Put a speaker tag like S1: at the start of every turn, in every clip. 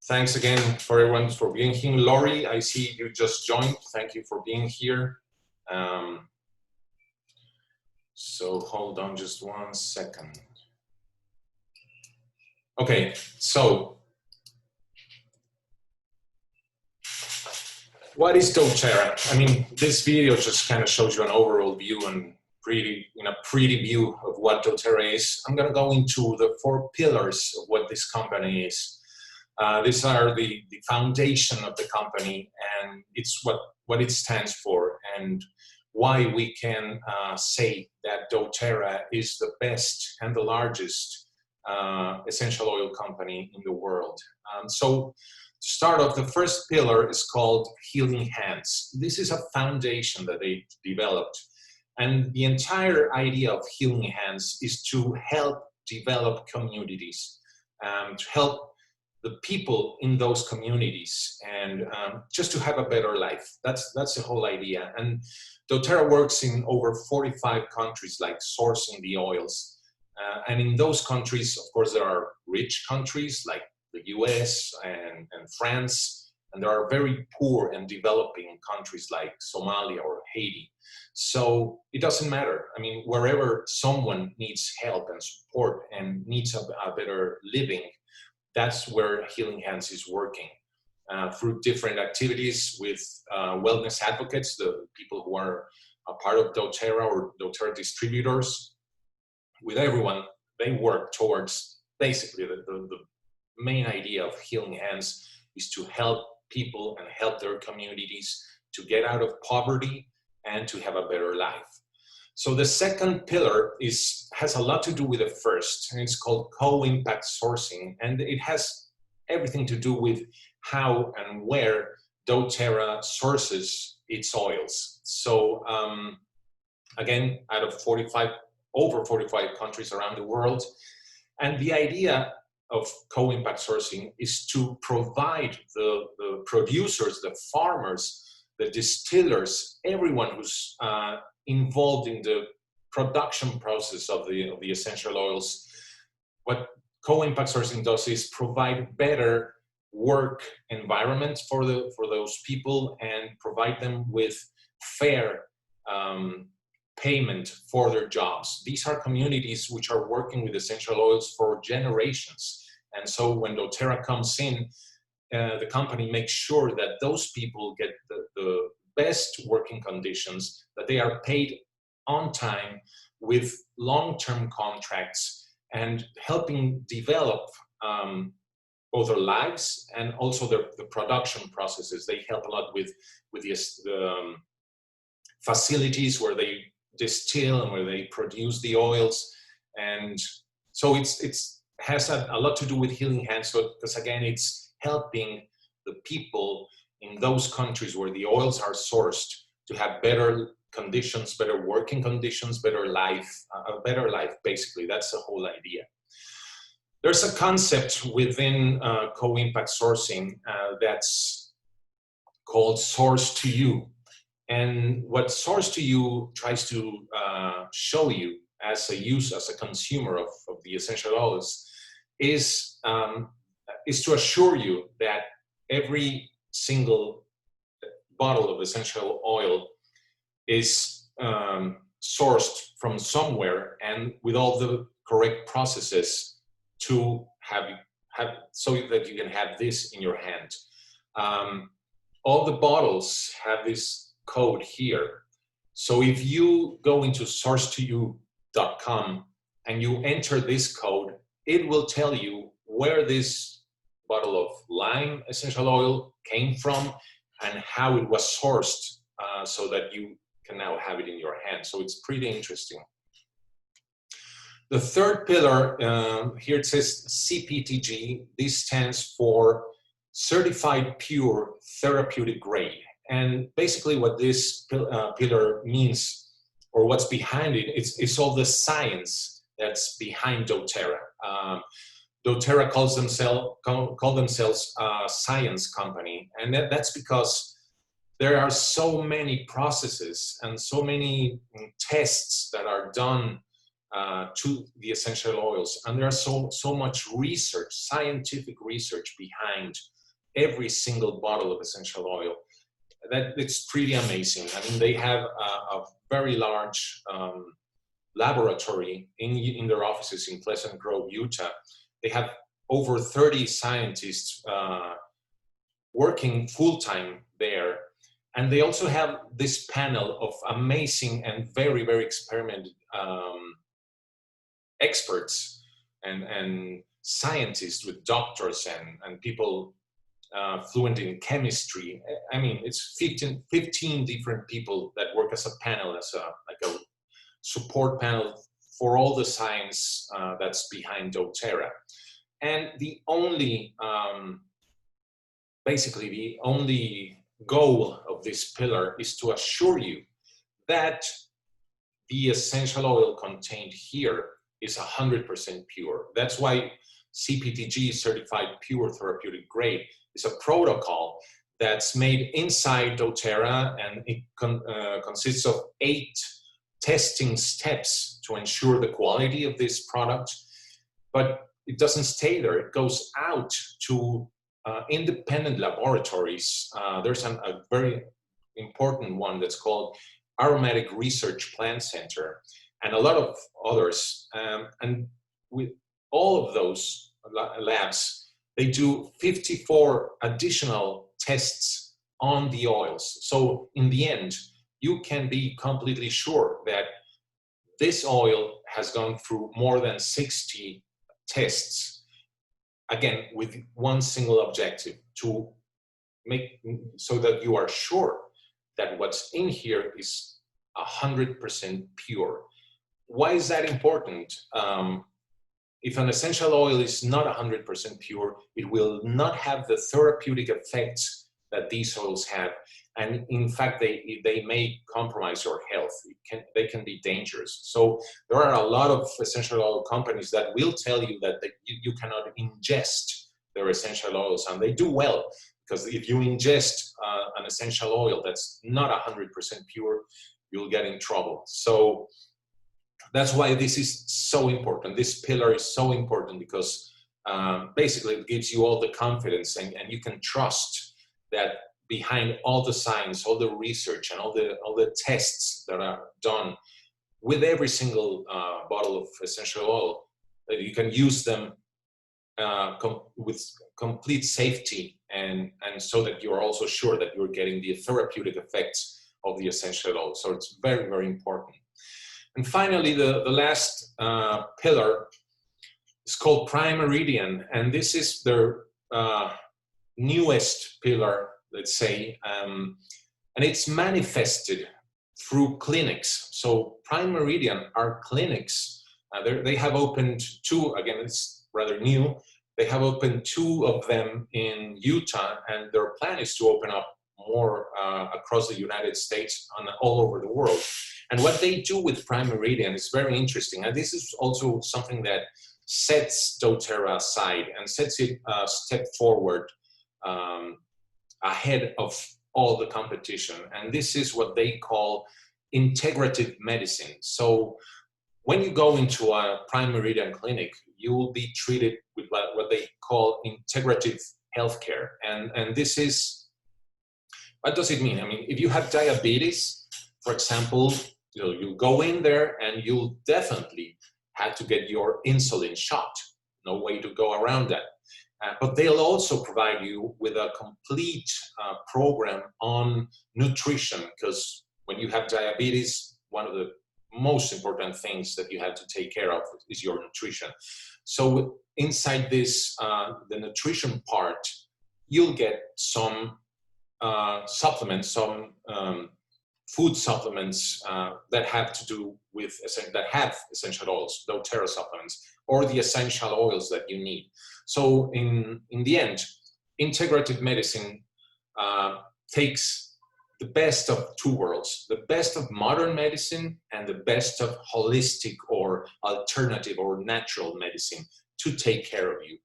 S1: Thanks again for everyone for being here. Laurie, I see you just joined. Thank you for being here. So hold on just 1 second. Okay, so what is doTERRA? I mean, this video just kind of shows you an overall view and a pretty view of what doTERRA is. I'm going to go into the 4 pillars of what this company is. These are the foundation of the company, and it's what it stands for, and why we can say that doTERRA is the best and the largest essential oil company in the world. So to start off, the first pillar is called Healing Hands. This is a foundation that they developed, and the entire idea of Healing Hands is to help develop communities, to help the people in those communities, and just to have a better life. That's the whole idea. And doTERRA works in over 45 countries, like sourcing the oils. And in those countries, of course, there are rich countries like the US and France, and there are very poor and developing countries like Somalia or Haiti. So it doesn't matter. I mean, wherever someone needs help and support and needs a better living, that's where Healing Hands is working through different activities with wellness advocates, the people who are a part of doTERRA or doTERRA distributors. With everyone, they work towards basically the main idea of Healing Hands is to help people and help their communities to get out of poverty and to have a better life. So the second pillar has a lot to do with the first, and it's called co-impact sourcing, and it has everything to do with how and where doTERRA sources its oils. So again, out of over 45 countries around the world, and the idea of co-impact sourcing is to provide the producers, the farmers, the distillers, everyone who's involved in the production process of the essential oils. What co-impact sourcing does is provide better work environment for those people and provide them with fair payment for their jobs. These are communities which are working with essential oils for generations. And so when doTERRA comes in, the company makes sure that those people get the best working conditions, that they are paid on time with long-term contracts, and helping develop both their lives and also the production processes. They help a lot with the facilities where they distill and where they produce the oils. And so it has a lot to do with Healing Hands, because again, it's helping the people in those countries where the oils are sourced to have better conditions, better working conditions, better life, a better life, basically. That's the whole idea. There's a concept within co-impact sourcing that's called source to you. And what source to you tries to show you as a consumer of the essential oils is to assure you that every single bottle of essential oil is sourced from somewhere and with all the correct processes to have so that you can have this in your hand. All the bottles have this code here. So if you go into source2you.com and you enter this code, it will tell you where this bottle of lime essential oil came from and how it was sourced, so that you can now have it in your hand. So it's pretty interesting. The third pillar, here it says CPTG. This stands for Certified Pure Therapeutic Grade. And basically what this pillar means, or what's behind it, it's all the science that's behind doTERRA. doTERRA calls themselves a science company, and that's because there are so many processes and so many tests that are done to the essential oils, and there's so much research, scientific research behind every single bottle of essential oil. That it's pretty amazing. I mean, they have a very large laboratory in their offices in Pleasant Grove, Utah. They have over 30 scientists working full-time there. And they also have this panel of amazing and very, very experimented experts and scientists with doctors and people fluent in chemistry. I mean, it's 15 different people that work as a panel, as like a support panel for all the science that's behind doTERRA. And the only, basically the only goal of this pillar is to assure you that the essential oil contained here is 100% pure. That's why CPTG, certified pure therapeutic grade, is a protocol that's made inside doTERRA, and it consists of 8 testing steps to ensure the quality of this product. But it doesn't stay there. It goes out to independent laboratories. There's a very important one that's called Aromatic Research Plant Center, and a lot of others. And with all of those labs, they do 54 additional tests on the oils. So in the end, you can be completely sure that this oil has gone through more than 60 tests, again, with one single objective, to make so that you are sure that what's in here is 100% pure. Why is that important? If an essential oil is not 100% pure, it will not have the therapeutic effects that these oils have. And in fact, they may compromise your health. They can be dangerous. So there are a lot of essential oil companies that will tell you that you cannot ingest their essential oils, and they do well, because if you ingest an essential oil that's not 100% pure, you'll get in trouble. So that's why this is so important. This pillar is so important, because basically it gives you all the confidence, and you can trust that behind all the science, all the research, and all the tests that are done with every single bottle of essential oil, that you can use them with complete safety, and so that you're also sure that you're getting the therapeutic effects of the essential oil. So it's very, very important. And finally, the last pillar is called Prime Meridian, and this is their newest pillar, let's say, and it's manifested through clinics. So Prime Meridian are clinics. They have opened 2, again, it's rather new. They have opened 2 of them in Utah, and their plan is to open up more across the United States and all over the world. And what they do with Prime Meridian is very interesting. And this is also something that sets doTERRA aside and sets it a step forward ahead of all the competition. And this is what they call integrative medicine. So when you go into a Prime Meridian clinic, you will be treated with what they call integrative healthcare. And this is, what does it mean? I mean, if you have diabetes, for example, you go in there and you'll definitely have to get your insulin shot. No way to go around that. But they'll also provide you with a complete program on nutrition, because when you have diabetes, one of the most important things that you have to take care of is your nutrition. So inside this, the nutrition part, you'll get some supplements, some food supplements that have to do with, that have essential oils, doTERRA supplements, or the essential oils that you need. So in the end, integrative medicine takes the best of 2 worlds, the best of modern medicine and the best of holistic or alternative or natural medicine to take care of you.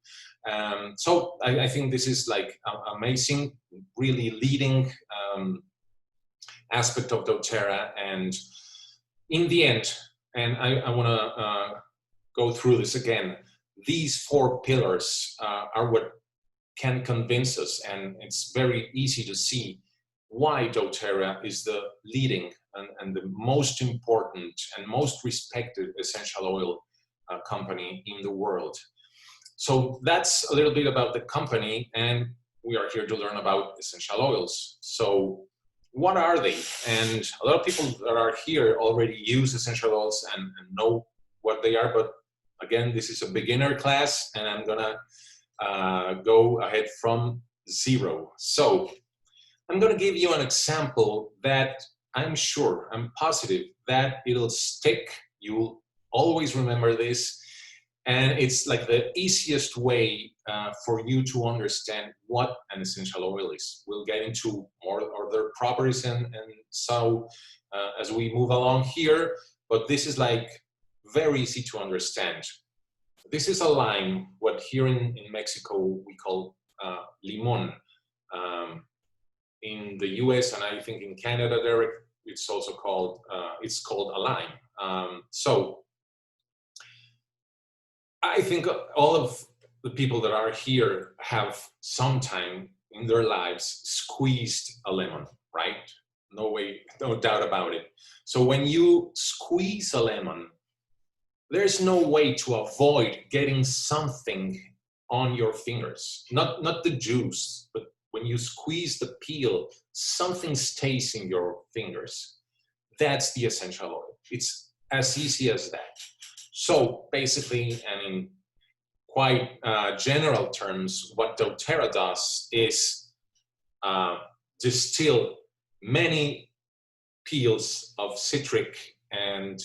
S1: So I think this is like amazing, really leading aspect of doTERRA. And in the end, and I want to go through this again, these 4 pillars are what can convince us, and it's very easy to see why doTERRA is the leading and the most important and most respected essential oil company in the world. So that's a little bit about the company, and we are here to learn about essential oils. So what are they? And a lot of people that are here already use essential oils and know what they are, but again, this is a beginner class, and I'm gonna go ahead from zero. So I'm gonna give you an example that I'm sure, I'm positive that it'll stick. You'll always remember this. And it's like the easiest way for you to understand what an essential oil is. We'll get into more other properties and so as we move along here, but this is like very easy to understand. This is a lime, what here in Mexico we call limon. In the US and I think in Canada, Derek, it's also called, a lime. So I think all of the people that are here have sometime in their lives squeezed a lemon, right? No way, no doubt about it. So when you squeeze a lemon, there's no way to avoid getting something on your fingers. Not the juice, but when you squeeze the peel, something stays in your fingers. That's the essential oil. It's as easy as that. So basically, and in quite general terms, what doTERRA does is distill many peels of citric and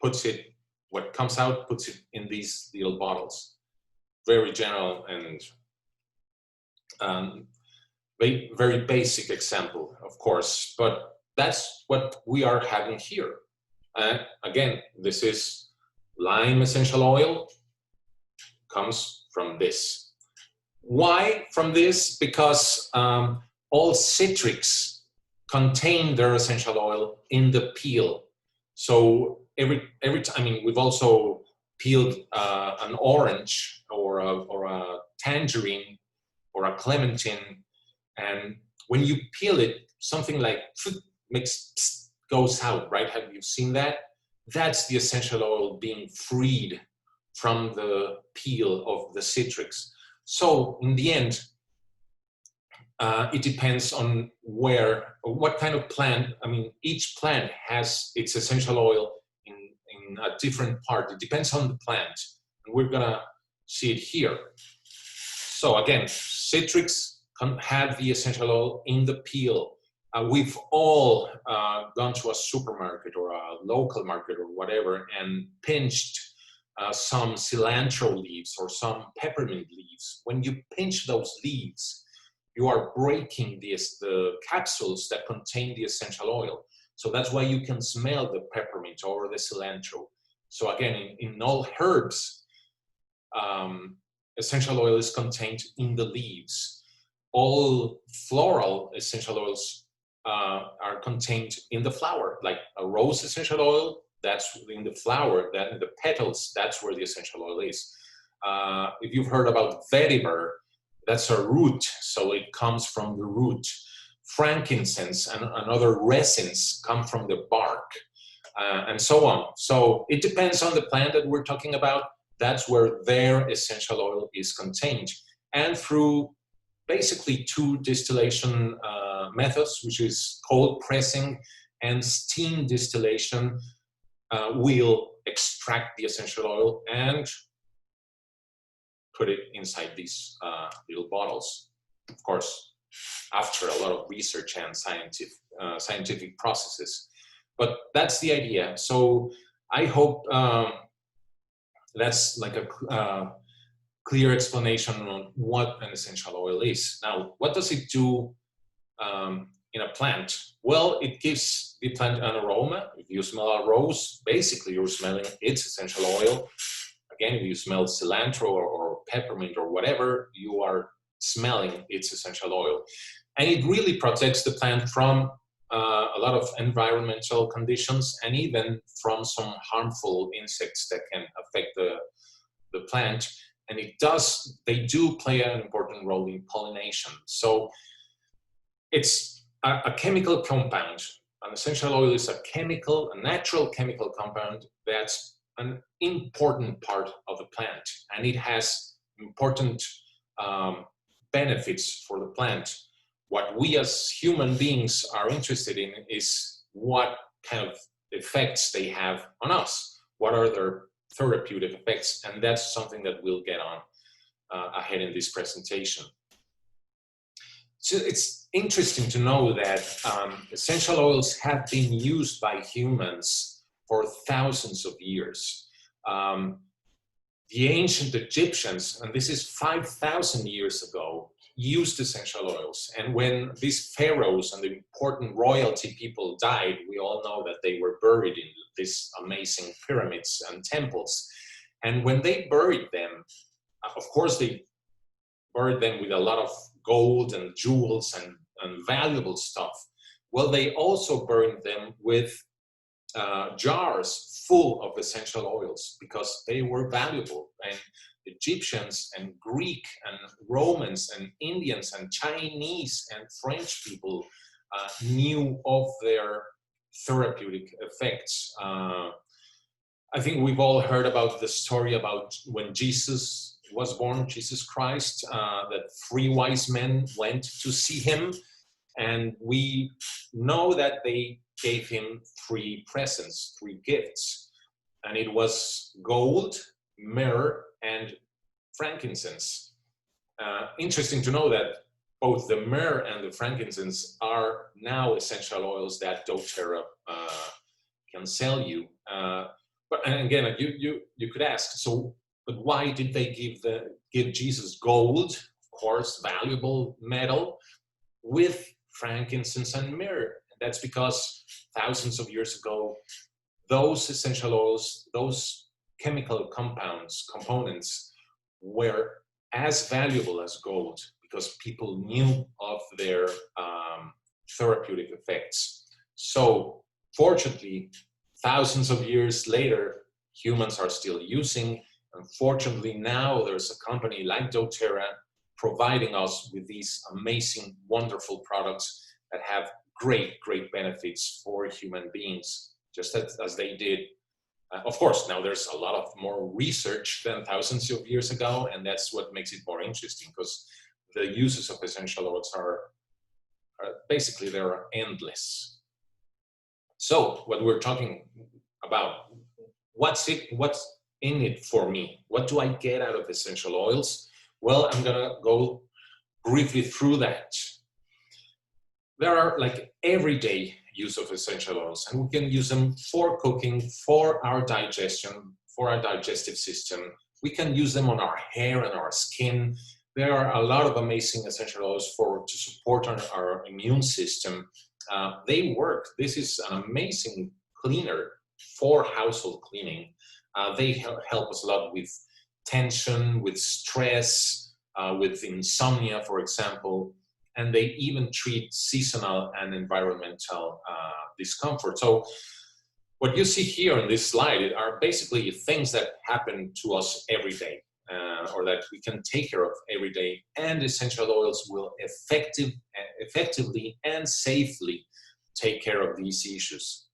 S1: puts it, what comes out, puts it in these little bottles. Very general and very basic example, of course, but that's what we are having here. Again, this is lime essential oil, comes from this. Why from this? Because all citrics contain their essential oil in the peel. So every time, I mean, we've also peeled an orange or a tangerine or a clementine, and when you peel it, something like goes out, right? Have you seen that? That's the essential oil being freed from the peel of the citrics. So in the end, it depends on what kind of plant. I mean, each plant has its essential oil in a different part. It depends on the plant, and we're gonna see it here. So again, citrics have the essential oil in the peel. We've all gone to a supermarket or a local market or whatever and pinched some cilantro leaves or some peppermint leaves. When you pinch those leaves, you are breaking the capsules that contain the essential oil. So that's why you can smell the peppermint or the cilantro. So again, in all herbs, essential oil is contained in the leaves. All floral essential oils are contained in the flower, like a rose essential oil, that's in the flower, that in the petals, that's where the essential oil is. If you've heard about vetiver, that's a root, so it comes from the root. Frankincense and other resins come from the bark, and so on. So it depends on the plant that we're talking about. That's where their essential oil is contained. And through basically two distillation methods, which is cold pressing and steam distillation, we'll extract the essential oil and put it inside these little bottles. Of course, after a lot of research and scientific processes. But that's the idea. So I hope that's like a clear explanation on what an essential oil is. Now, what does it do in a plant? Well, it gives the plant an aroma. If you smell a rose, basically you're smelling its essential oil. Again, if you smell cilantro or peppermint or whatever, you are smelling its essential oil. And it really protects the plant from a lot of environmental conditions and even from some harmful insects that can affect the plant. and they do play an important role in pollination. So it's a chemical compound. An essential oil is a natural chemical compound that's an important part of the plant, and it has important benefits for the plant. What we as human beings are interested in is what kind of effects they have on us. What are their therapeutic effects? And that's something that we'll get on ahead in this presentation. So it's interesting to know that essential oils have been used by humans for thousands of years. The ancient Egyptians, and this is 5,000 years ago, used essential oils. And when these pharaohs and the important royalty people died, we all know that they were buried in these amazing pyramids and temples. And when they buried them, of course, they buried them with a lot of gold and jewels and valuable stuff. Well, they also burned them with jars full of essential oils because they were valuable. And Egyptians and Greek and Romans and Indians and Chinese and French people knew of their therapeutic effects. I think we've all heard about the story about when Jesus was born, Jesus Christ, that 3 wise men went to see him, and we know that they gave him 3 presents, 3 gifts, and it was gold, myrrh, and frankincense. Interesting to know that both the myrrh and the frankincense are now essential oils that doTERRA can sell you. And again, you could ask, so but why did they give Jesus gold, of course, valuable metal, with frankincense and myrrh? And that's because thousands of years ago, those essential oils, those chemical components were as valuable as gold because people knew of their therapeutic effects. So fortunately, thousands of years later, humans are still using. Unfortunately, now there's a company like doTERRA providing us with these amazing, wonderful products that have great, great benefits for human beings, just as they did. Of course, now there's a lot of more research than thousands of years ago, and that's what makes it more interesting because the uses of essential oils are basically they're endless. So what we're talking about, what's in it for me? What do I get out of essential oils? Well, I'm gonna go briefly through that. There are like everyday use of essential oils, and we can use them for cooking, for our digestion, for our digestive system. We can use them on our hair and our skin. There are a lot of amazing essential oils to support our immune system. They work. This is an amazing cleaner for household cleaning. They help us a lot with tension, with stress, with insomnia, for example, and they even treat seasonal and environmental discomfort. So what you see here on this slide are basically things that happen to us every day, or that we can take care of every day, and essential oils will effectively and safely take care of these issues.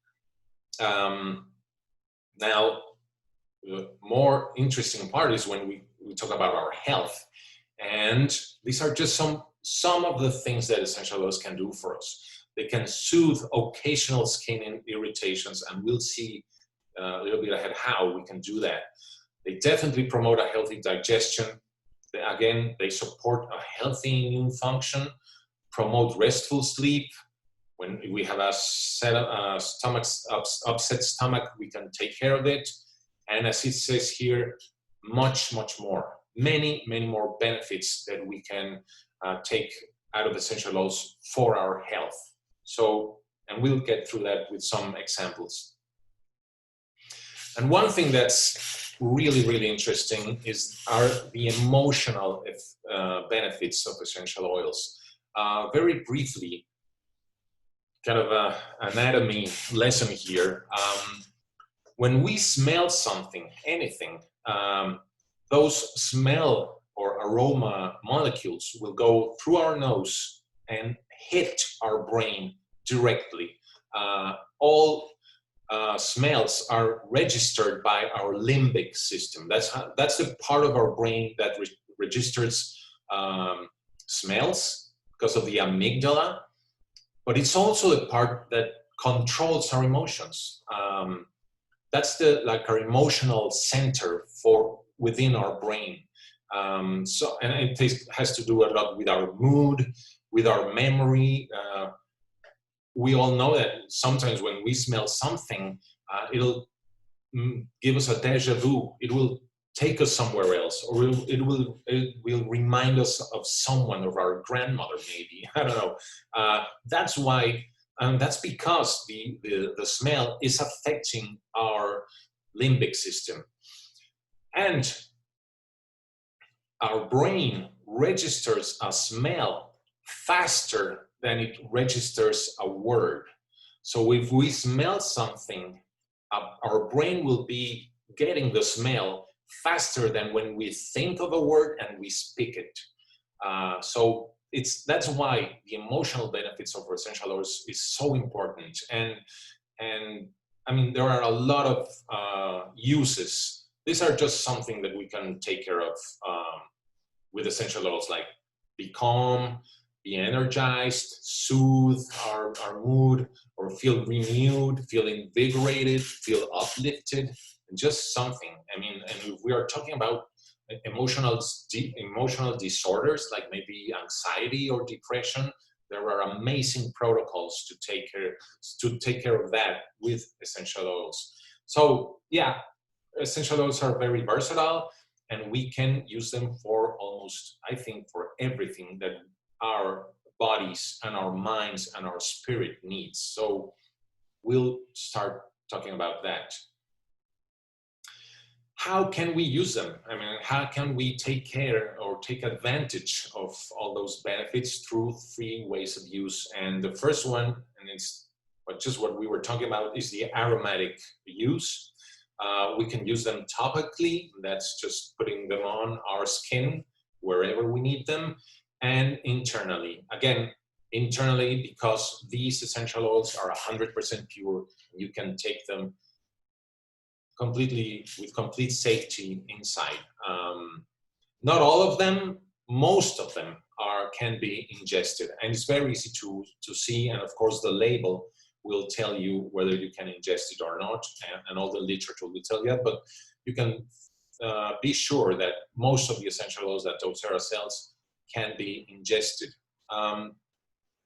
S1: Now, the more interesting part is when we talk about our health, and these are just some of the things that essential oils can do for us. They can soothe occasional skin irritations, and we'll see a little bit ahead how we can do that. They definitely promote a healthy digestion. They support a healthy immune function, promote restful sleep. When we have a upset stomach, we can take care of it. And as it says here, much, much more. Many, many more benefits that we can take out of essential oils for our health. So, and we'll get through that with some examples. And one thing that's really, really interesting are the emotional benefits of essential oils. Very briefly, kind of an anatomy lesson here. When we smell something, anything, those smell or aroma molecules will go through our nose and hit our brain directly. All smells are registered by our limbic system. That's the part of our brain that registers smells because of the amygdala, but it's also the part that controls our emotions. That's our emotional center for within our brain. And it has to do a lot with our mood, with our memory. We all know that sometimes when we smell something, it'll give us a deja vu. It will take us somewhere else, or it will remind us of someone, of our grandmother, maybe. I don't know. That's why, and that's because the smell is affecting our limbic system. And our brain registers a smell faster than it registers a word. So if we smell something, our brain will be getting the smell faster than when we think of a word and we speak it. So that's why the emotional benefits of essential oils is so important. And I mean, there are a lot of uses. These are just something that we can take care of with essential oils, like be calm, be energized, soothe our mood, or feel renewed, feel invigorated, feel uplifted, and just something. I mean, and if we are talking about emotional disorders, like maybe anxiety or depression, there are amazing protocols to take care of that with essential oils. So yeah, essential oils are very versatile, and we can use them for almost, I think, for everything that our bodies and our minds and our spirit needs. So we'll start talking about that. How can we use them? I mean, how can we take care or take advantage of all those benefits? Through 3 ways of use. And the first one, and it's just what we were talking about, is the aromatic use. We can use them topically. That's just putting them on our skin wherever we need them. And internally. Again, internally, because these essential oils are 100% pure. You can take them completely with complete safety inside. Not all of them, most of them can be ingested, and it's very easy to see. And of course, the label will tell you whether you can ingest it or not, and all the literature will tell you that. But you can be sure that most of the essential oils that doTERRA sells can be ingested.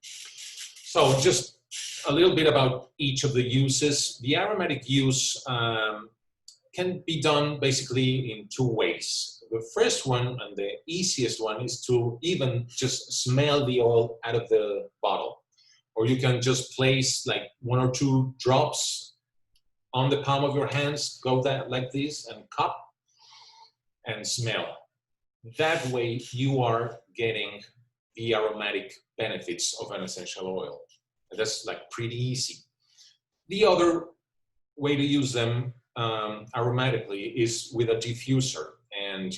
S1: So just a little bit about each of the uses. The aromatic use can be done basically in 2 ways. The first one, and the easiest one, is to even just smell the oil out of the bottle. Or you can just place like 1 or 2 drops on the palm of your hands, go that like this, and cup and smell. That way you are getting the aromatic benefits of an essential oil. And that's like pretty easy. The other way to use them aromatically is with a diffuser, and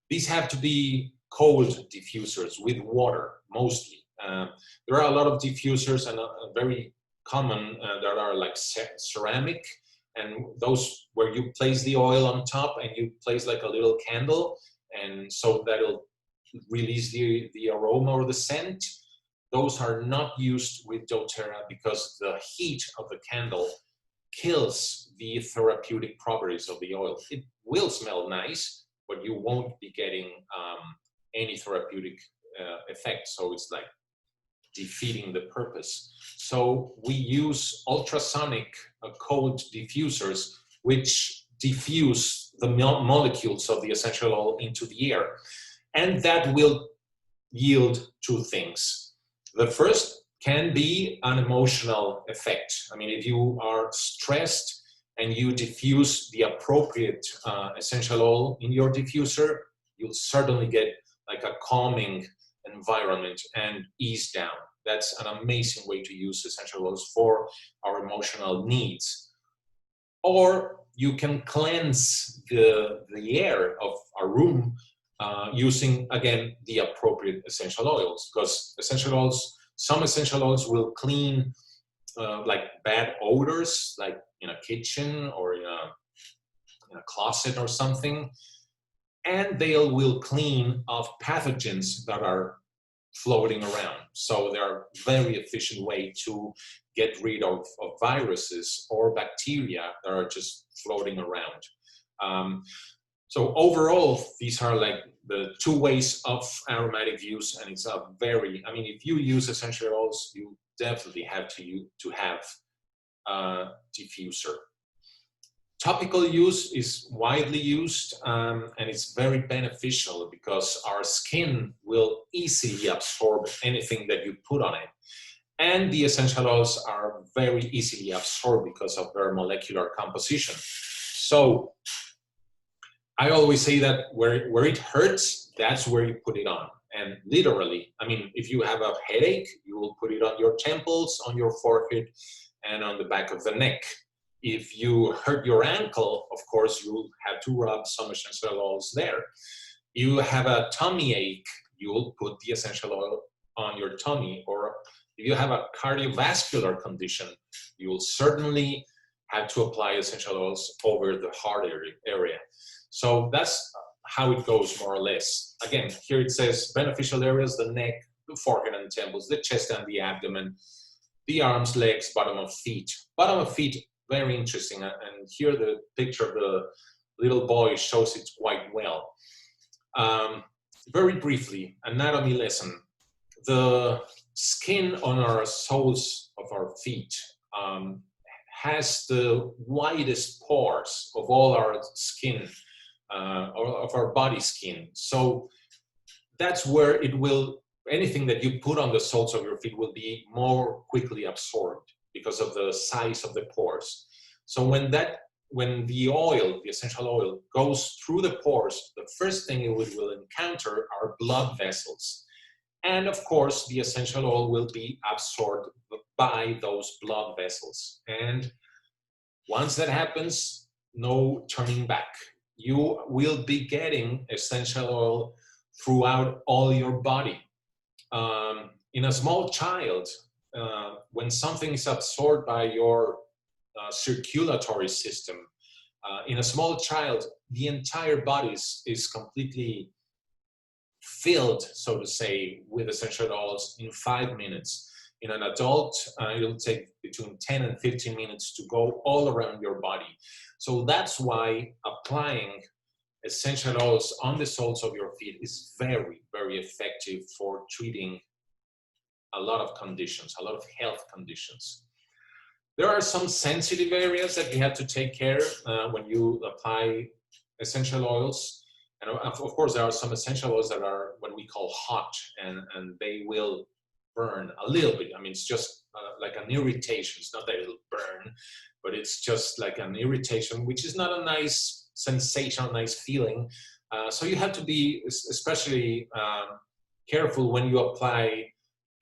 S1: these have to be cold diffusers with water mostly. There are a lot of diffusers, and very common that are like ceramic, and those where you place the oil on top and you place like a little candle, and so that'll release the aroma or the scent. Those are not used with doTERRA because the heat of the candle kills the therapeutic properties of the oil. It will smell nice, but you won't be getting any therapeutic effect. So it's like defeating the purpose. So we use ultrasonic cold diffusers, which diffuse the molecules of the essential oil into the air. And that will yield 2 things. The first can be an emotional effect. I mean, if you are stressed and you diffuse the appropriate essential oil in your diffuser, you'll certainly get like a calming environment and ease down. That's an amazing way to use essential oils for our emotional needs. Or you can cleanse the air of a room using, again, the appropriate essential oils, because some essential oils will clean like bad odors, like in a kitchen or in a closet or something, and they will clean off pathogens that are floating around. So they're a very efficient way to get rid of viruses or bacteria that are just floating around. So overall, these are like the two ways of aromatic use, and it's a very, I mean, if you use essential oils, you definitely have to have a diffuser. Topical use is widely used, and it's very beneficial because our skin will easily absorb anything that you put on it. And the essential oils are very easily absorbed because of their molecular composition. So I always say that where it hurts, that's where you put it on. And literally, I mean, if you have a headache, you will put it on your temples, on your forehead, and on the back of the neck. If you hurt your ankle, of course, you'll have to rub some essential oils there. You have a tummy ache, you'll put the essential oil on your tummy. Or if you have a cardiovascular condition, you'll certainly have to apply essential oils over the heart area. So that's how it goes, more or less. Again, here it says beneficial areas: the neck, the forehead and temples, the chest and the abdomen, the arms, legs, bottom of feet. Bottom of feet, very interesting. And here the picture of the little boy shows it quite well. Very briefly, anatomy lesson. The skin on our soles of our feet has the widest pores of all our skin, of our body skin. So that's where it will, anything that you put on the soles of your feet will be more quickly absorbed because of the size of the pores. So when the oil, the essential oil, goes through the pores, the first thing it will encounter are blood vessels. And of course, the essential oil will be absorbed by those blood vessels. And once that happens, no turning back. You will be getting essential oil throughout all your body. In a small child, when something is absorbed by your circulatory system, in a small child, the entire body is completely filled, so to say, with essential oils in 5 minutes. In an adult, it'll take between 10 and 15 minutes to go all around your body. So that's why applying essential oils on the soles of your feet is very, very effective for treating a lot of conditions, a lot of health conditions. There are some sensitive areas that you have to take care when you apply essential oils. And of course, there are some essential oils that are what we call hot, and they will burn a little bit. I mean, it's just like an irritation. It's not that it'll burn, but it's just like an irritation, which is not a nice sensation, a nice feeling. So you have to be especially careful when you apply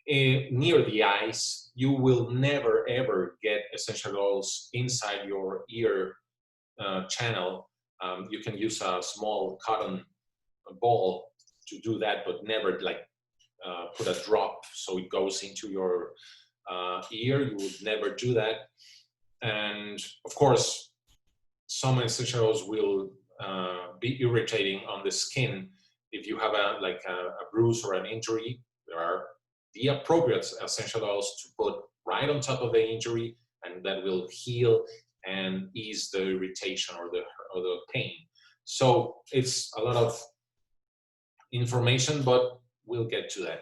S1: near the eyes. You will never ever get essential oils inside your ear channel. You can use a small cotton ball to do that, but never like put a drop so it goes into your ear. You would never do that. And of course, some essential oils will be irritating on the skin. If you have a bruise or an injury, there are the appropriate essential oils to put right on top of the injury, and that will heal and ease the irritation or the pain. So it's a lot of information, but we'll get to that.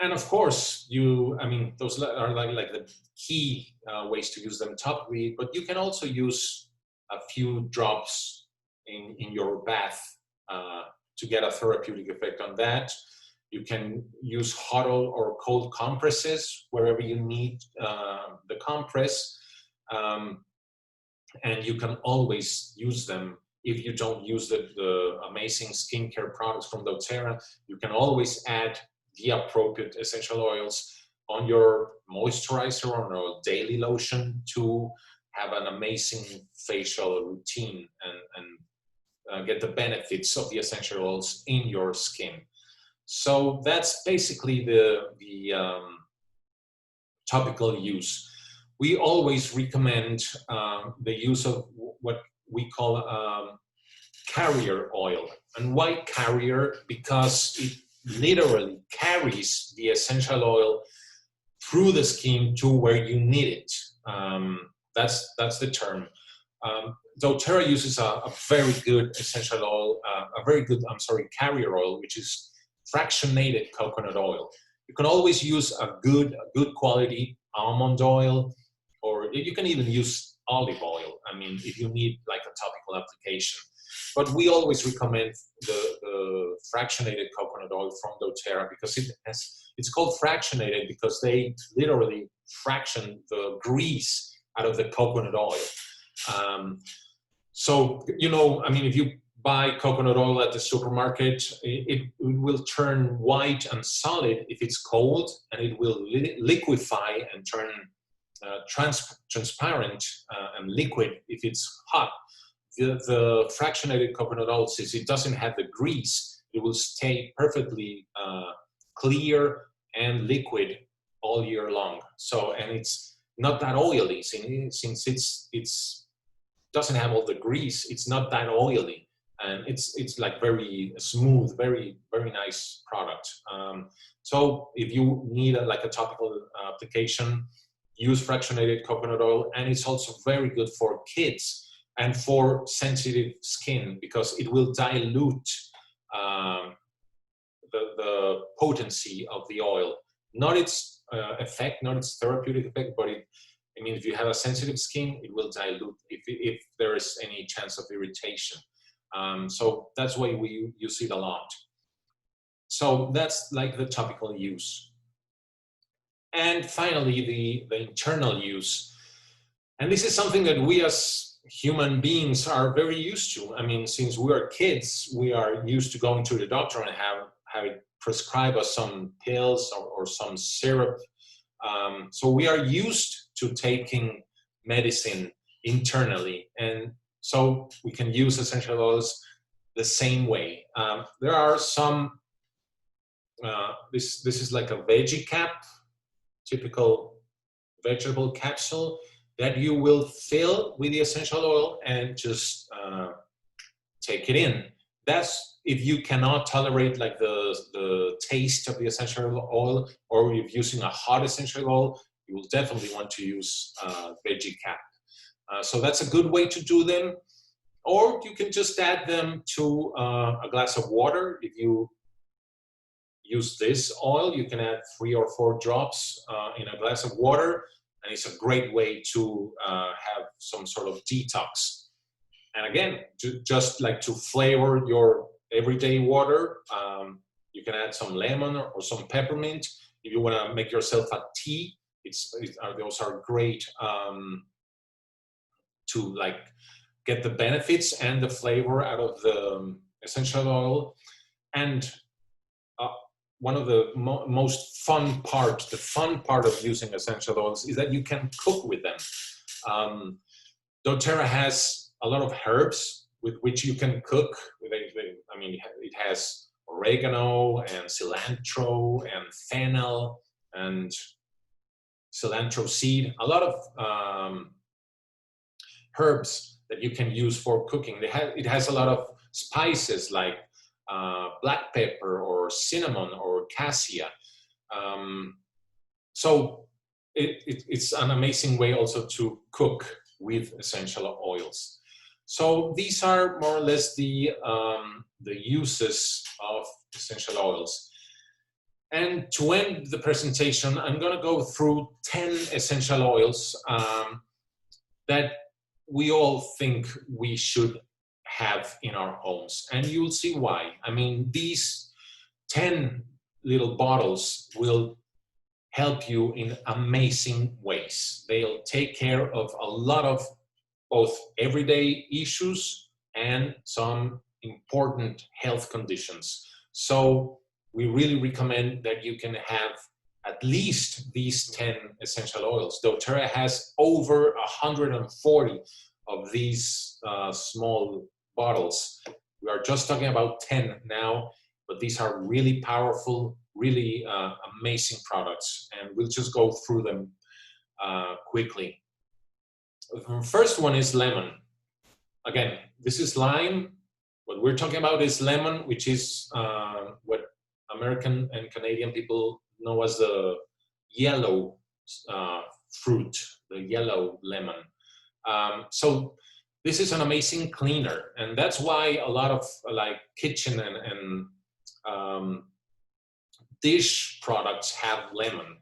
S1: And of course, those are like the key ways to use them topically, but you can also use a few drops in your bath to get a therapeutic effect on that. You can use hot or cold compresses wherever you need the compress. And you can always use them. If you don't use the amazing skincare products from doTERRA, you can always add the appropriate essential oils on your moisturizer or on a daily lotion to have an amazing facial routine and get the benefits of the essential oils in your skin. So that's basically the topical use. We always recommend the use of what we call carrier oil. And why carrier? Because it literally carries the essential oil through the skin to where you need it. That's the term. doTERRA uses a very good essential oil, carrier oil, which is fractionated coconut oil. You can always use a good quality almond oil, or you can even use olive oil. I mean, if you need like a topical application. But we always recommend the fractionated coconut oil from doTERRA because it's called fractionated because they literally fraction the grease out of the coconut oil. So, you know, I mean, if you buy coconut oil at the supermarket, it will turn white and solid if it's cold, and it will liquefy and turn transparent and liquid if it's hot. The fractionated coconut oil, since it doesn't have the grease, it will stay perfectly clear and liquid all year long. So, and it's not that oily since it's doesn't have all the grease. It's not that oily, and it's like very smooth, very nice product. So if you need like a topical application, use fractionated coconut oil, and it's also very good for kids and for sensitive skin because it will dilute the potency of the oil, not its effect, not its therapeutic effect, but I mean, if you have a sensitive skin, it will dilute if there is any chance of irritation. So that's why we use it a lot. So that's like the topical use. And finally, the internal use. And this is something that we as human beings are very used to. I mean, since we are kids, we are used to going to the doctor and have it prescribe us some pills or some syrup. So we are used to taking medicine internally, and so we can use essential oils the same way. There are some, this is like a veggie cap, typical vegetable capsule that you will fill with the essential oil and just take it in. That's if you cannot tolerate like the taste of the essential oil, or if using a hot essential oil, you will definitely want to use veggie cap. So that's a good way to do them. Or you can just add them to a glass of water. If you use this oil, you can add 3 or 4 drops in a glass of water, and it's a great way to have some sort of detox. And again, just like to flavor your everyday water, you can add some lemon or some peppermint. If you want to make yourself a tea, those are great to like get the benefits and the flavor out of the essential oil. And one of the most fun part, the fun part of using essential oils is that you can cook with them. doTERRA has a lot of herbs with which you can cook. I mean, it has oregano and cilantro and fennel and cilantro seed, a lot of herbs that you can use for cooking. It has a lot of spices like black pepper or cinnamon or cassia. So it's an amazing way also to cook with essential oils. So these are more or less the uses of essential oils. And to end the presentation, I'm going to go through 10 essential oils that we all think we should have in our homes. And you'll see why. I mean, these 10 little bottles will help you in amazing ways. They'll take care of a lot of both everyday issues and some important health conditions. So we really recommend that you can have at least these 10 essential oils. doTERRA has over 140 of these small bottles. We are just talking about 10 now, but these are really powerful, really amazing products, and we'll just go through them quickly. The first one is lemon. Again, this is lime. What we're talking about is lemon, which is what American and Canadian people know as the yellow fruit, the yellow lemon. So this is an amazing cleaner, and that's why a lot of like kitchen and dish products have lemon,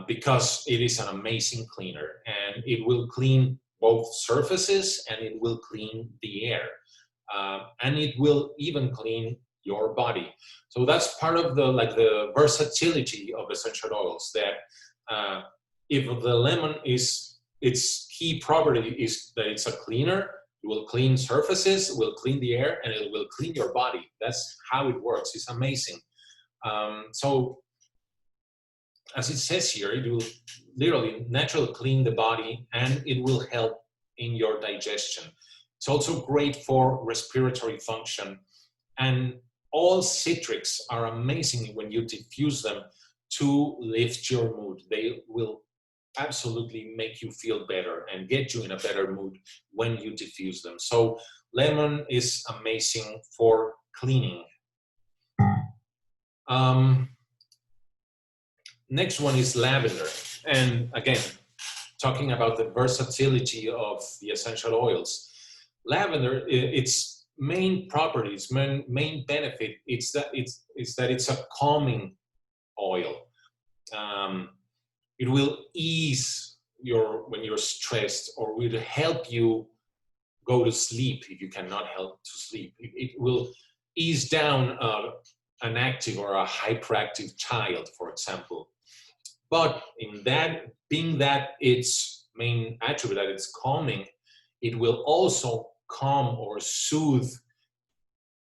S1: because it is an amazing cleaner, and it will clean both surfaces and it will clean the air, and it will even clean your body. So that's part of the versatility of essential oils, that if the lemon is, its key property is that it's a cleaner, it will clean surfaces, will clean the air, and it will clean your body. That's how it works. It's amazing. So as it says here, it will literally naturally clean the body, and it will help in your digestion. It's also great for respiratory function, and all citrics are amazing when you diffuse them to lift your mood. They will absolutely make you feel better and get you in a better mood when you diffuse them. So lemon is amazing for cleaning. Next one is lavender. And again, talking about the versatility of the essential oils. Lavender, its main properties, main benefit, it's that it's a calming oil. It will ease when you're stressed, or will help you go to sleep if you cannot help to sleep. It will ease down an active or a hyperactive child, for example. But in that, being that its main attribute, that it's calming, it will also calm or soothe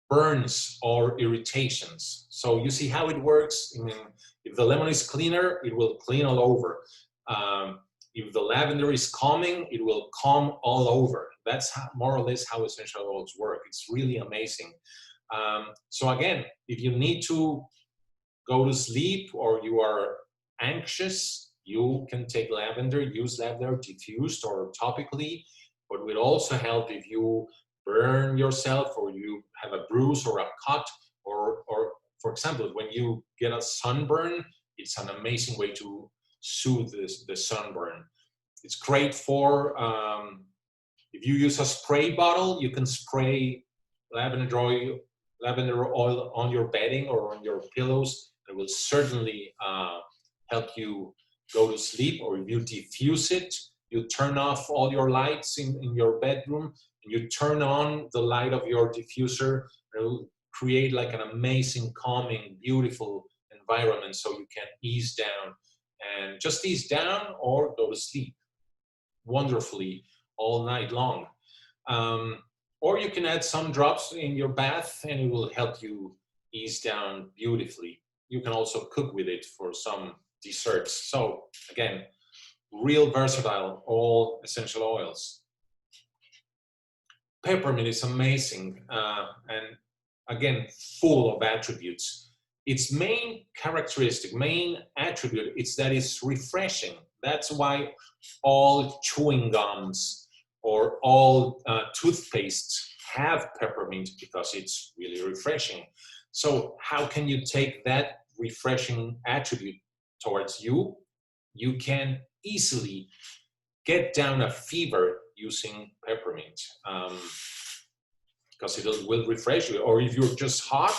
S1: burns or irritations. So you see how it works. I mean, if the lemon is cleaner, it will clean all over. If the lavender is calming, it will calm all over. That's more or less how essential oils work. It's really amazing. So again, if you need to go to sleep or you are anxious, you can take lavender, use lavender diffused or topically, but will also help if you burn yourself or you have a bruise or a cut, or for example, when you get a sunburn, it's an amazing way to soothe the sunburn. It's great for, if you use a spray bottle, you can spray lavender oil on your bedding or on your pillows. It will certainly help you go to sleep. Or if you diffuse it, you turn off all your lights in your bedroom, and you turn on the light of your diffuser. It will create like an amazing, calming, beautiful environment, so you can ease down and just ease down or go to sleep wonderfully all night long. Or you can add some drops in your bath and it will help you ease down beautifully. You can also cook with it for some desserts. So again, real versatile, all essential oils. Peppermint is amazing, and again, full of attributes. Its main characteristic, main attribute, is that it's refreshing. That's why all chewing gums or all toothpastes have peppermint, because it's really refreshing. So how can you take that refreshing attribute towards you? You can easily get down a fever using peppermint, because it will refresh you. Or if you're just hot,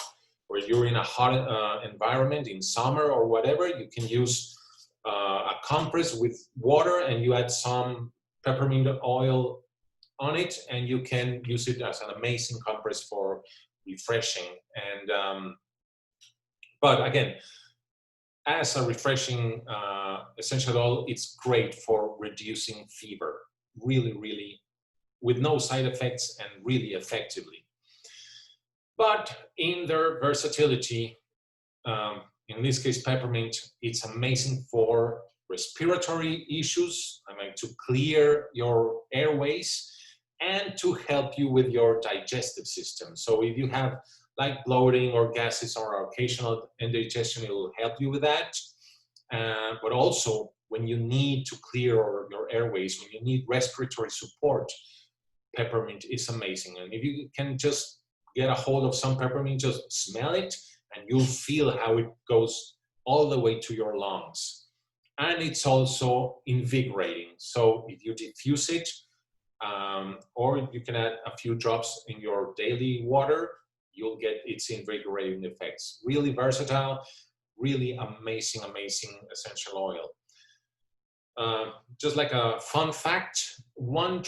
S1: or you're in a hot environment in summer or whatever, you can use a compress with water and you add some peppermint oil on it, and you can use it as an amazing compress for refreshing. And but again, as a refreshing essential oil, it's great for reducing fever, really, really, with no side effects and really effectively. But in their versatility, in this case, peppermint, it's amazing for respiratory issues, I mean, to clear your airways and to help you with your digestive system. So if you have like bloating or gases or occasional indigestion, it will help you with that. But also when you need to clear your airways, when you need respiratory support, peppermint is amazing. And if you can just get a hold of some peppermint, just smell it, and you'll feel how it goes all the way to your lungs. And it's also invigorating. So if you diffuse it, or you can add a few drops in your daily water, you'll get its invigorating effects. Really versatile, really amazing, amazing essential oil. Just like a fun fact, one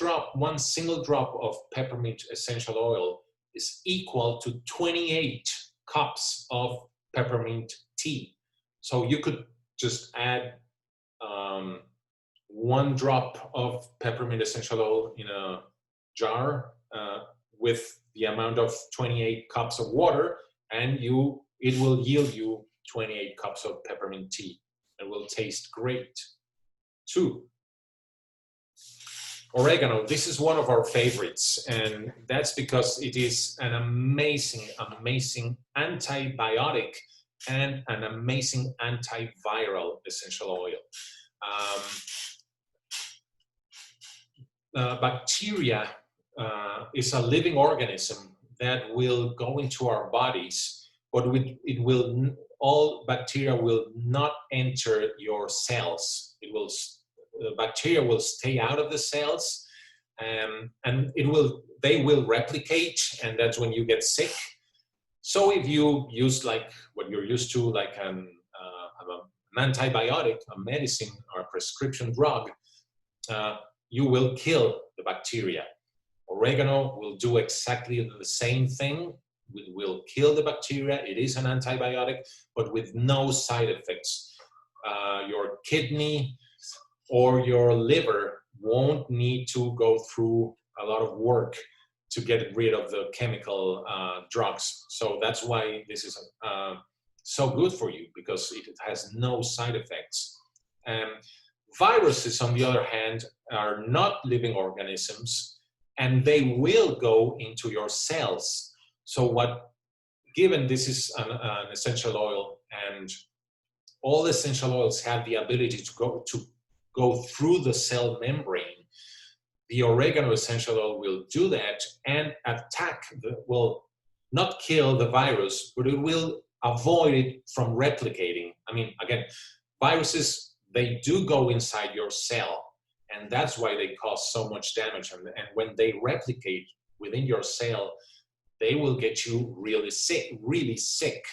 S1: single drop of peppermint essential oil is equal to 28 cups of peppermint tea. So you could just add 1 drop of peppermint essential oil in a jar with the amount of 28 cups of water, and it will yield you 28 cups of peppermint tea. It will taste great. 2, oregano. This is one of our favorites, and that's because it is an amazing, amazing antibiotic and an amazing antiviral essential oil. Bacteria is a living organism that will go into our bodies, but all bacteria will not enter your cells. Bacteria will stay out of the cells, and they will replicate, and that's when you get sick. So if you use like what you're used to, like an antibiotic, a medicine, or a prescription drug, you will kill the bacteria. Oregano will do exactly the same thing. It will kill the bacteria. It is an antibiotic, but with no side effects. Your kidney or your liver won't need to go through a lot of work to get rid of the chemical drugs. So that's why this is so good for you, because it has no side effects. Viruses, on the other hand, are not living organisms, and they will go into your cells. So given this is an essential oil, and all essential oils have the ability to go through the cell membrane, the oregano essential oil will do that and will not kill the virus, but it will avoid it from replicating. I mean, again, viruses, they do go inside your cell, and that's why they cause so much damage. And when they replicate within your cell, they will get you really sick.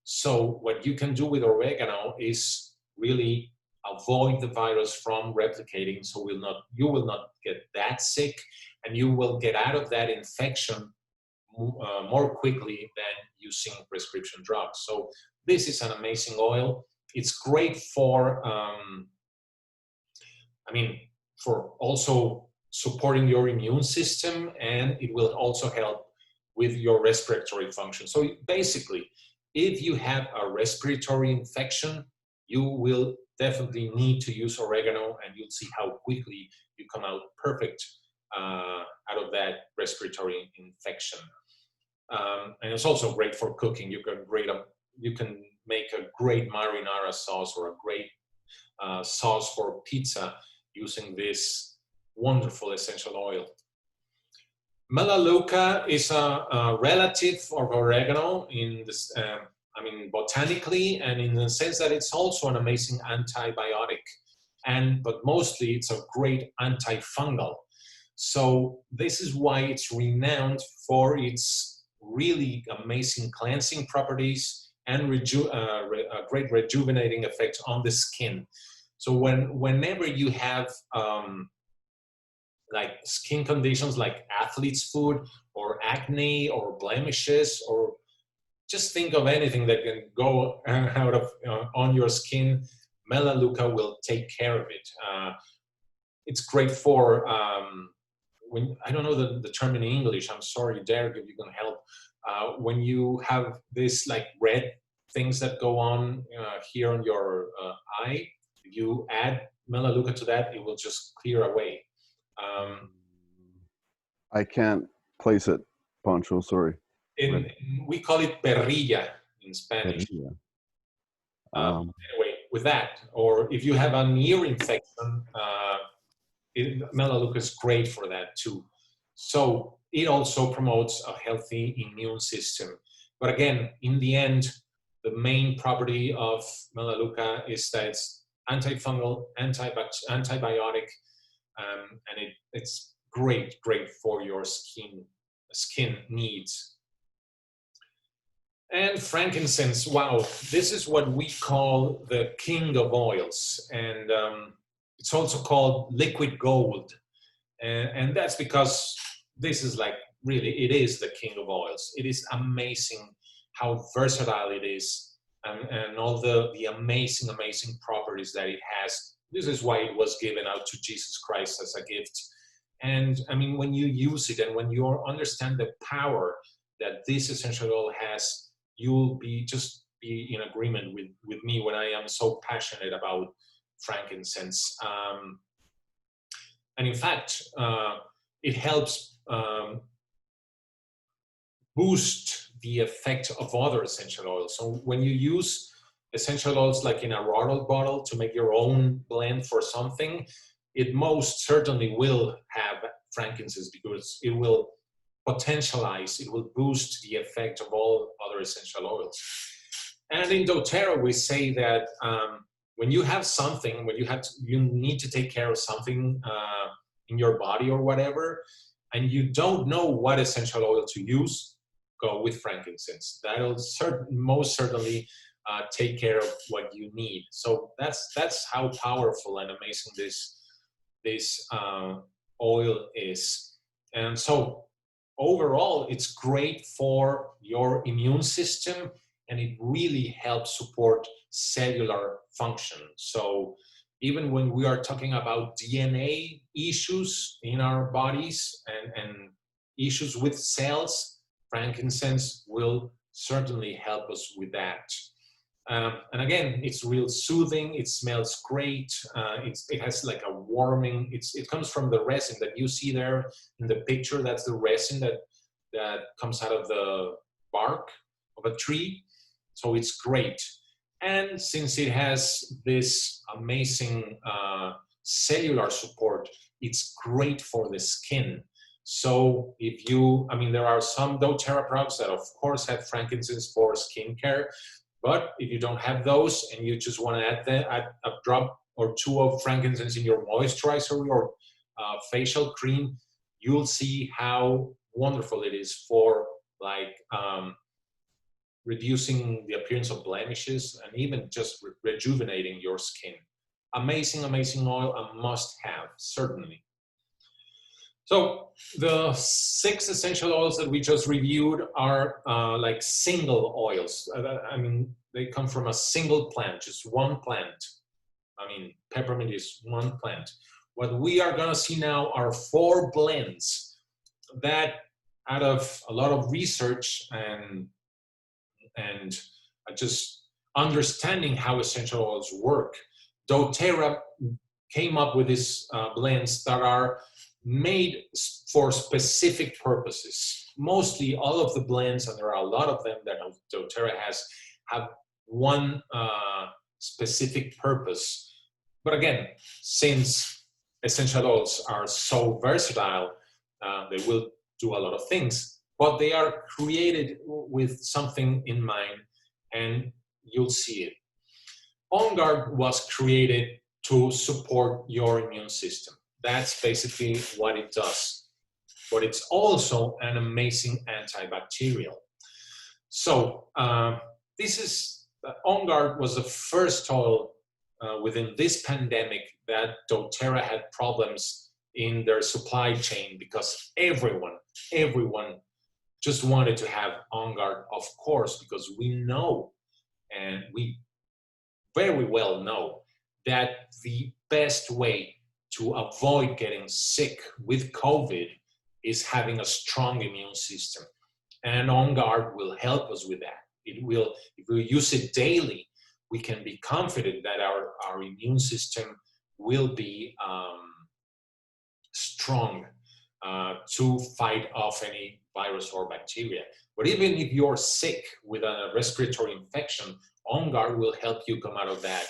S1: So what you can do with oregano is really avoid the virus from replicating, so you will not get that sick, and you will get out of that infection more quickly than using prescription drugs. So this is an amazing oil. It's great for, for also supporting your immune system, and it will also help with your respiratory function. So basically, if you have a respiratory infection, you will definitely need to use oregano, and you'll see how quickly you come out perfect out of that respiratory infection. And it's also great for cooking. You can make a great marinara sauce or a great sauce for pizza using this wonderful essential oil. Melaleuca is a relative of oregano in this, botanically, and in the sense that it's also an amazing antibiotic, but mostly it's a great antifungal. So this is why it's renowned for its really amazing cleansing properties and a great rejuvenating effect on the skin. So whenever you have like skin conditions like athlete's foot or acne or blemishes, or just think of anything that can go out of on your skin, Melaleuca will take care of it. It's great for when, I don't know the term in English, I'm sorry, Derek, if you can help. When you have this like red things that go on here on your eye, if you add Melaleuca to that, it will just clear away.
S2: I can't place it, Pancho, sorry.
S1: We call it perrilla in Spanish.
S2: Yeah.
S1: Anyway, with that, or if you have an ear infection, Melaleuca is great for that too. So it also promotes a healthy immune system. But again, in the end, the main property of Melaleuca is that it's antifungal, antibiotic, and it's great for your skin needs. And frankincense, wow, this is what we call the king of oils. And it's also called liquid gold. And that's because this is like, really, it is the king of oils. It is amazing how versatile it is and all the amazing properties that it has. This is why it was given out to Jesus Christ as a gift. And I mean, when you use it and when you understand the power that this essential oil has, you'll be in agreement with me when I am so passionate about frankincense. And in fact, it helps boost the effect of other essential oils. So when you use essential oils like in a bottle to make your own blend for something, it most certainly will have frankincense because it will potentialize, it will boost the effect of all other essential oils. And in doTERRA, we say that when you have something, you need to take care of something in your body or whatever, and you don't know what essential oil to use, go with frankincense. That'll most certainly take care of what you need. So that's how powerful and amazing this oil is. And so overall, it's great for your immune system, and it really helps support cellular function. So even when we are talking about DNA issues in our bodies and issues with cells, frankincense will certainly help us with that. And again, it's real soothing. It smells great. It has like a warming. It comes from the resin that you see there in the picture. That's the resin that comes out of the bark of a tree. So it's great. And since it has this amazing cellular support, it's great for the skin. So there are some doTERRA products that of course have frankincense for skincare, but if you don't have those and you just want to add a drop or two of frankincense in your moisturizer or facial cream, you'll see how wonderful it is for reducing the appearance of blemishes and even just rejuvenating your skin. Amazing oil, a must have, certainly. So the 6 essential oils that we just reviewed are like single oils. They come from a single plant, just one plant. Peppermint is one plant. What we are gonna see now are 4 blends that, out of a lot of research and just understanding how essential oils work, doTERRA came up with these blends that are made for specific purposes. Mostly all of the blends, and there are a lot of them that doTERRA has, have one specific purpose. But again, since essential oils are so versatile, they will do a lot of things, but they are created with something in mind, and you'll see it. On Guard was created to support your immune system. That's basically what it does. But it's also an amazing antibacterial. So On Guard was the first oil within this pandemic that doTERRA had problems in their supply chain because everyone just wanted to have On Guard, of course, because we know, and we very well know, that the best way to avoid getting sick with COVID is having a strong immune system. And On Guard will help us with that. It will, if we use it daily, we can be confident that our immune system will be strong to fight off any virus or bacteria. But even if you're sick with a respiratory infection, On Guard will help you come out of that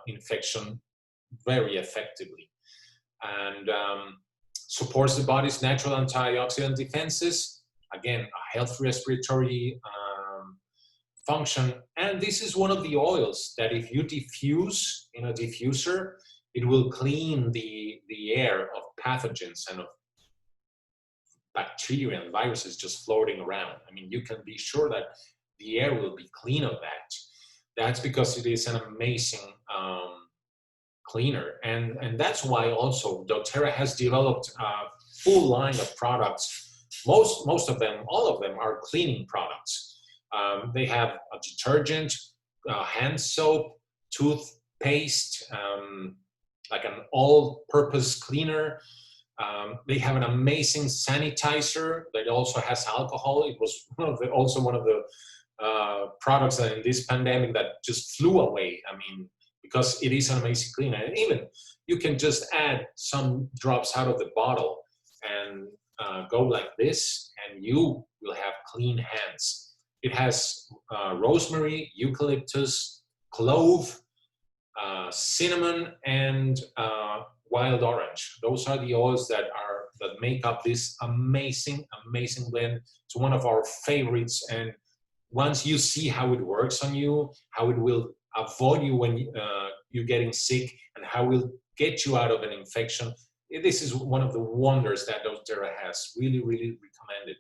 S1: infection very effectively, and supports the body's natural antioxidant defenses. Again, a healthy respiratory function. And this is one of the oils that if you diffuse in a diffuser, it will clean the air of pathogens and of bacteria and viruses just floating around. I mean, you can be sure that the air will be clean of that. That's because it is an amazing cleaner. And that's why also doTERRA has developed a full line of products. Most of them, all of them are cleaning products. They have a detergent, hand soap, toothpaste, like an all-purpose cleaner. They have an amazing sanitizer that also has alcohol. It was also one of the products that in this pandemic that just flew away. I mean, because it is an amazing cleaner. And even you can just add some drops out of the bottle and go like this, and you will have clean hands. It has rosemary, eucalyptus, clove, cinnamon, and wild orange. Those are the oils that make up this amazing blend. It's one of our favorites, and once you see how it works on you, how it will avoid you when you're getting sick, and how it will get you out of an infection, this is one of the wonders that doTERRA has. Really recommend it.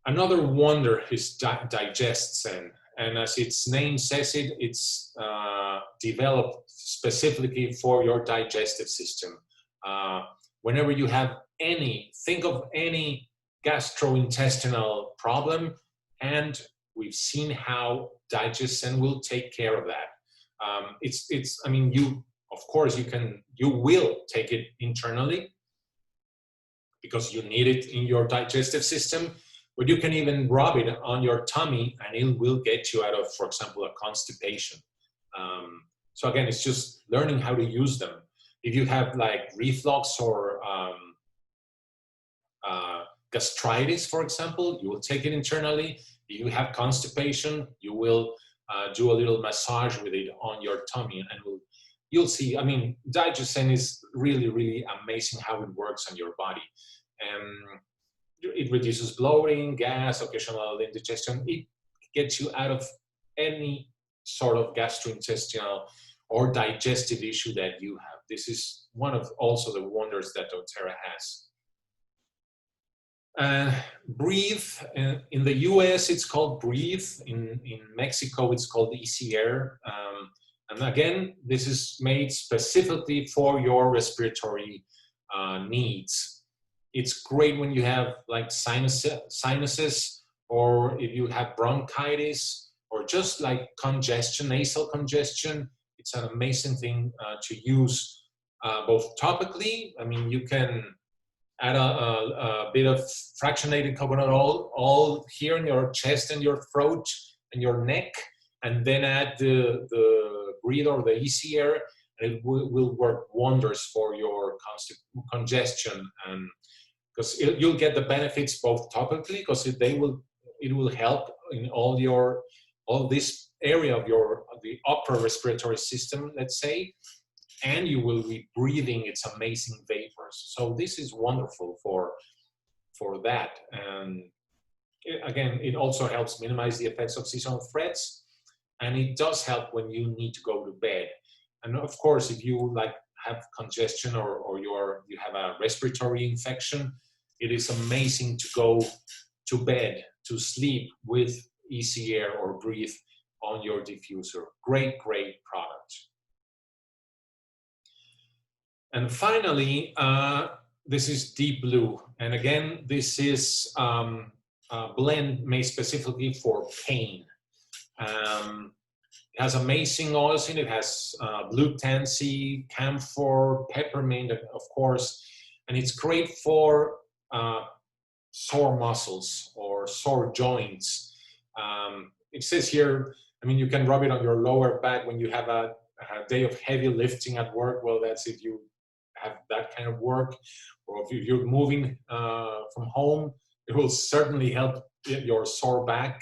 S1: Another wonder is DigestZen. And as its name says it, it's developed specifically for your digestive system. Whenever you have think of any gastrointestinal problem, and we've seen how DigestZen will take care of that. I mean, of course, you will take it internally because you need it in your digestive system. But you can even rub it on your tummy and it will get you out of, for example, a constipation. So again, it's just learning how to use them. If you have like reflux or gastritis, for example, you will take it internally. If you have constipation, you will do a little massage with it on your tummy, and you'll see. I mean, DigestZen is really amazing how it works on your body. It reduces bloating, gas, occasional indigestion. It gets you out of any sort of gastrointestinal or digestive issue that you have. This is one of also the wonders that doTERRA has. Breathe. In the US, it's called Breathe. In Mexico, it's called Easy Air. And again, this is made specifically for your respiratory needs. It's great when you have like sinuses, or if you have bronchitis, or just like congestion, nasal congestion. It's an amazing thing to use both topically. I mean, you can add a bit of fractionated coconut oil all here in your chest and your throat and your neck, and then add the Breathe or the Easy Air, and it will work wonders for your congestion, and because you'll get the benefits both topically, because it will help in all this area of the upper respiratory system, let's say, and you will be breathing its amazing vapors. So this is wonderful for that. And again, it also helps minimize the effects of seasonal threats, and it does help when you need to go to bed. And of course, if you have congestion or you have a respiratory infection, it is amazing to go to bed, to sleep with Easy Air or Breathe on your diffuser. Great product. And finally, this is Deep Blue. And again, this is a blend made specifically for pain. It has amazing oils in it. It has blue tansy, camphor, peppermint, of course. And it's great for sore muscles or sore joints. It says here, I mean, you can rub it on your lower back when you have a day of heavy lifting at work. Well, that's if you have that kind of work, or if you're moving from home, it will certainly help your sore back.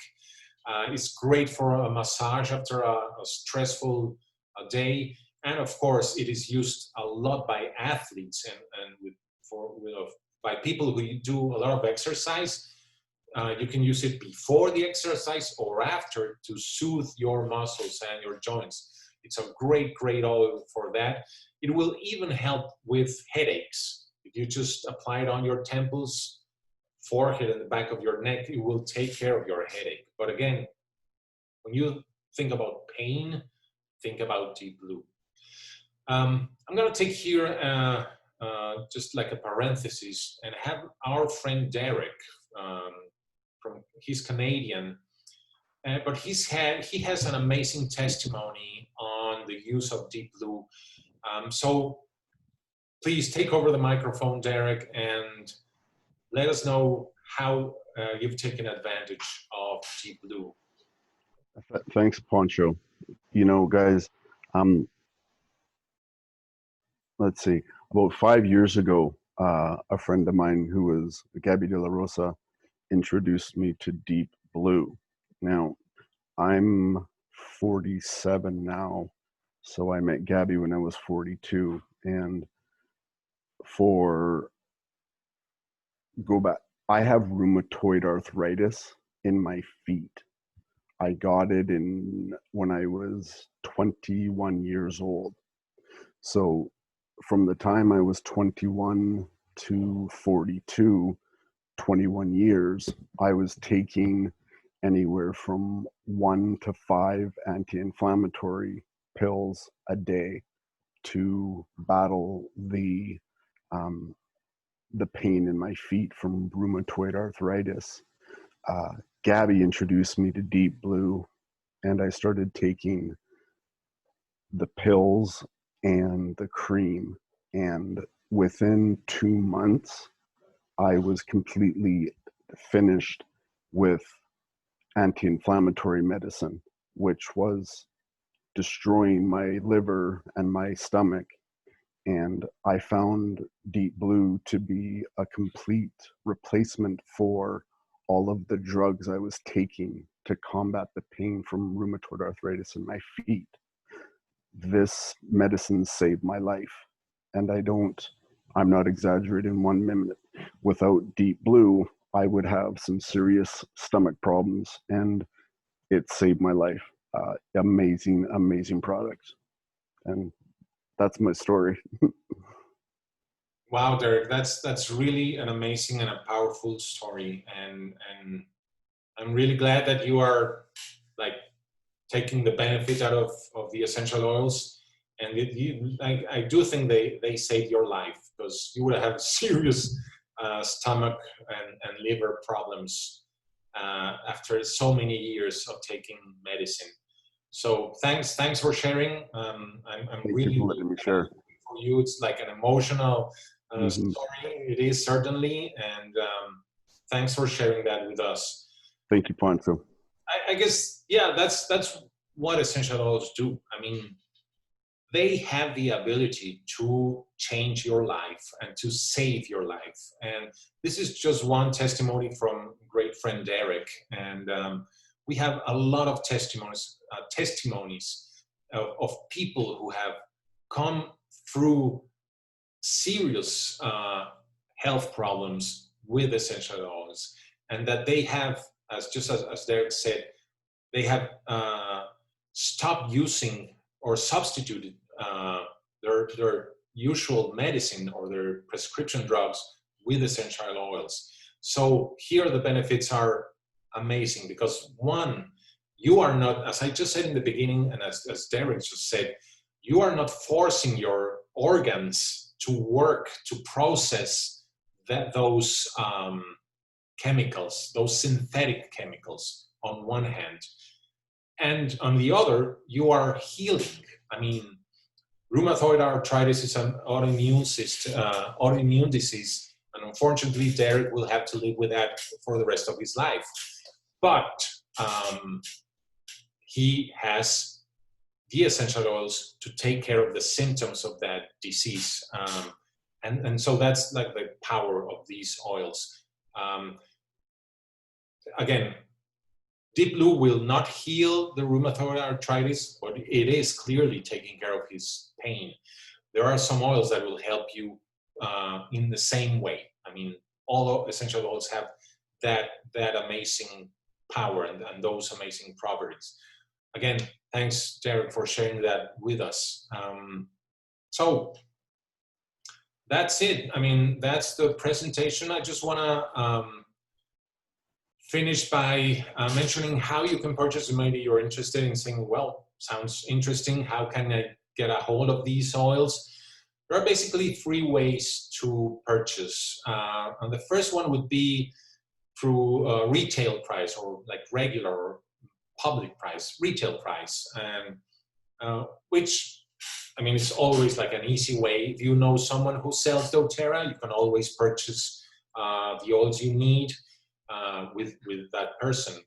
S1: It's great for a massage after a stressful day. And of course, it is used a lot by athletes and by people who do a lot of exercise. You can use it before the exercise or after to soothe your muscles and your joints. It's a great, great oil for that. It will even help with headaches. If you just apply it on your temples, forehead, and the back of your neck, it will take care of your headache. But again, when you think about pain, think about Deep Blue. I'm going to take here just like a parenthesis and have our friend Derek, he's Canadian, but he has an amazing testimony on the use of Deep Blue. So please take over the microphone, Derek, and let us know how you've taken advantage of Deep Blue.
S2: Thanks, Poncho. You know, guys, let's see, about 5 years ago, a friend of mine who was Gabby De La Rosa introduced me to Deep Blue. Now, I'm 47 now, so I met Gabby when I was 42. And I have rheumatoid arthritis in my feet. I got it when I was 21 years old. So from the time I was 21 to 42, 21 years, I was taking anywhere from 1 to 5 anti-inflammatory pills a day to battle the pain in my feet from rheumatoid arthritis. Gabby introduced me to Deep Blue, and I started taking the pills and the cream. And within 2 months, I was completely finished with anti-inflammatory medicine, which was destroying my liver and my stomach. And I found Deep Blue to be a complete replacement for all of the drugs I was taking to combat the pain from rheumatoid arthritis in my feet. This medicine saved my life. And I'm not exaggerating 1 minute. Without Deep Blue, I would have some serious stomach problems, and it saved my life. Amazing, amazing product. And that's my story.
S1: Wow, Derek, that's really an amazing and a powerful story, and I'm really glad that you are like taking the benefit out of the essential oils. And I do think they saved your life, because you would have serious stomach and liver problems after so many years of taking medicine. So thanks for sharing. I'm really
S2: for letting me share.
S1: For you. It's like an emotional story. It is certainly, and thanks for sharing that with us.
S2: Thank you, Poncho.
S1: I guess, yeah, that's what essential oils do. I mean, they have the ability to change your life and to save your life. And this is just one testimony from great friend Derek. And we have a lot of testimonies of people who have come through serious health problems with essential oils, and that they have, as Derek said, they have stopped using or substituted their usual medicine or their prescription drugs with essential oils. So here the benefits are amazing, because one, you are not, as I just said in the beginning, and as Derek just said, you are not forcing your organs to work to process those chemicals, those synthetic chemicals on one hand. And on the other, you are healing. I mean, rheumatoid arthritis is an autoimmune disease, and unfortunately, Derek will have to live with that for the rest of his life. But he has the essential oils to take care of the symptoms of that disease. And so that's like the power of these oils. Again, Deep Blue will not heal the rheumatoid arthritis, but it is clearly taking care of his pain. There are some oils that will help you in the same way. I mean, all essential oils have that amazing power and those amazing properties. Again, thanks, Jared, for sharing that with us. So that's it. I mean, that's the presentation. I just want to finish by mentioning how you can purchase. Maybe you're interested in saying, well, sounds interesting. How can I get a hold of these oils? There are basically 3 ways to purchase. And the first one would be through retail price, or like regular or public price, retail price, which, I mean, it's always like an easy way. If you know someone who sells doTERRA, you can always purchase the oils you need with that person.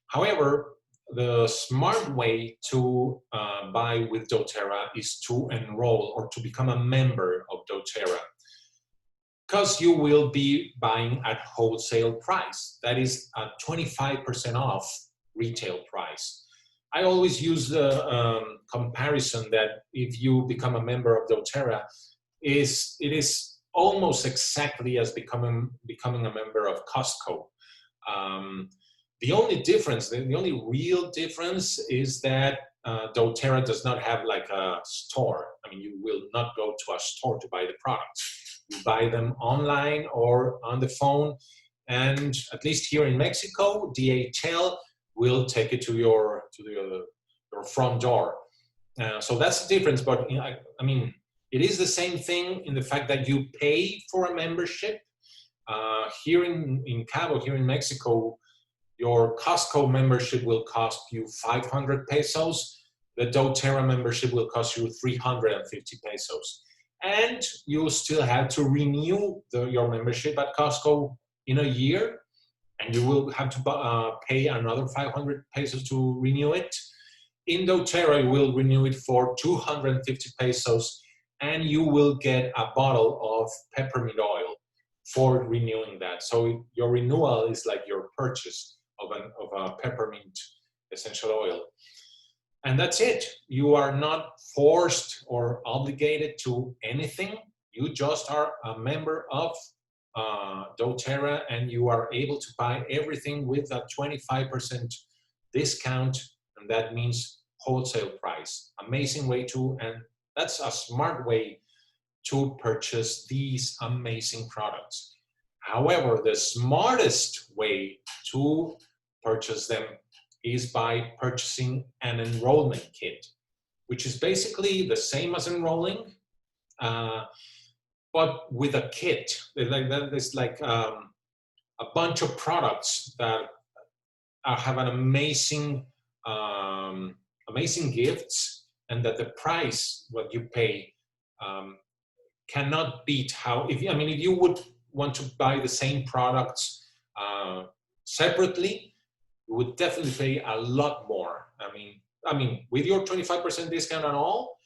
S1: However, the smart way to buy with doTERRA is to enroll or to become a member of doTERRA, because you will be buying at wholesale price. That is 25% off retail price. I always use the comparison that if you become a member of doTERRA, it is almost exactly as becoming a member of Costco. The only difference, the only real difference is that doTERRA does not have like a store. I mean, you will not go to a store to buy the products. You buy them online or on the phone, and at least here in Mexico, DHL will take it to your front door. So that's the difference. But you know, I mean, it is the same thing in the fact that you pay for a membership. Here in Cabo, here in Mexico, your Costco membership will cost you 500 pesos. The doTERRA membership will cost you 350 pesos. And you still have to renew your membership at Costco in a year, and you will have to pay another 500 pesos to renew it. In doTERRA, you will renew it for 250 pesos, and you will get a bottle of peppermint oil for renewing that. So your renewal is like your purchase of a peppermint essential oil. And that's it. You are not forced or obligated to anything. You just are a member of doTERRA, and you are able to buy everything with a 25% discount, and that means wholesale price. Amazing way to, and that's a smart way to purchase these amazing products. However, the smartest way to purchase them is by purchasing an enrollment kit, which is basically the same as enrolling, but with a kit. There's like a bunch of products that have an amazing gifts, and that the price, what you pay, cannot beat if you would want to buy the same products separately, you would definitely pay a lot more. I mean, with your 25% discount and all,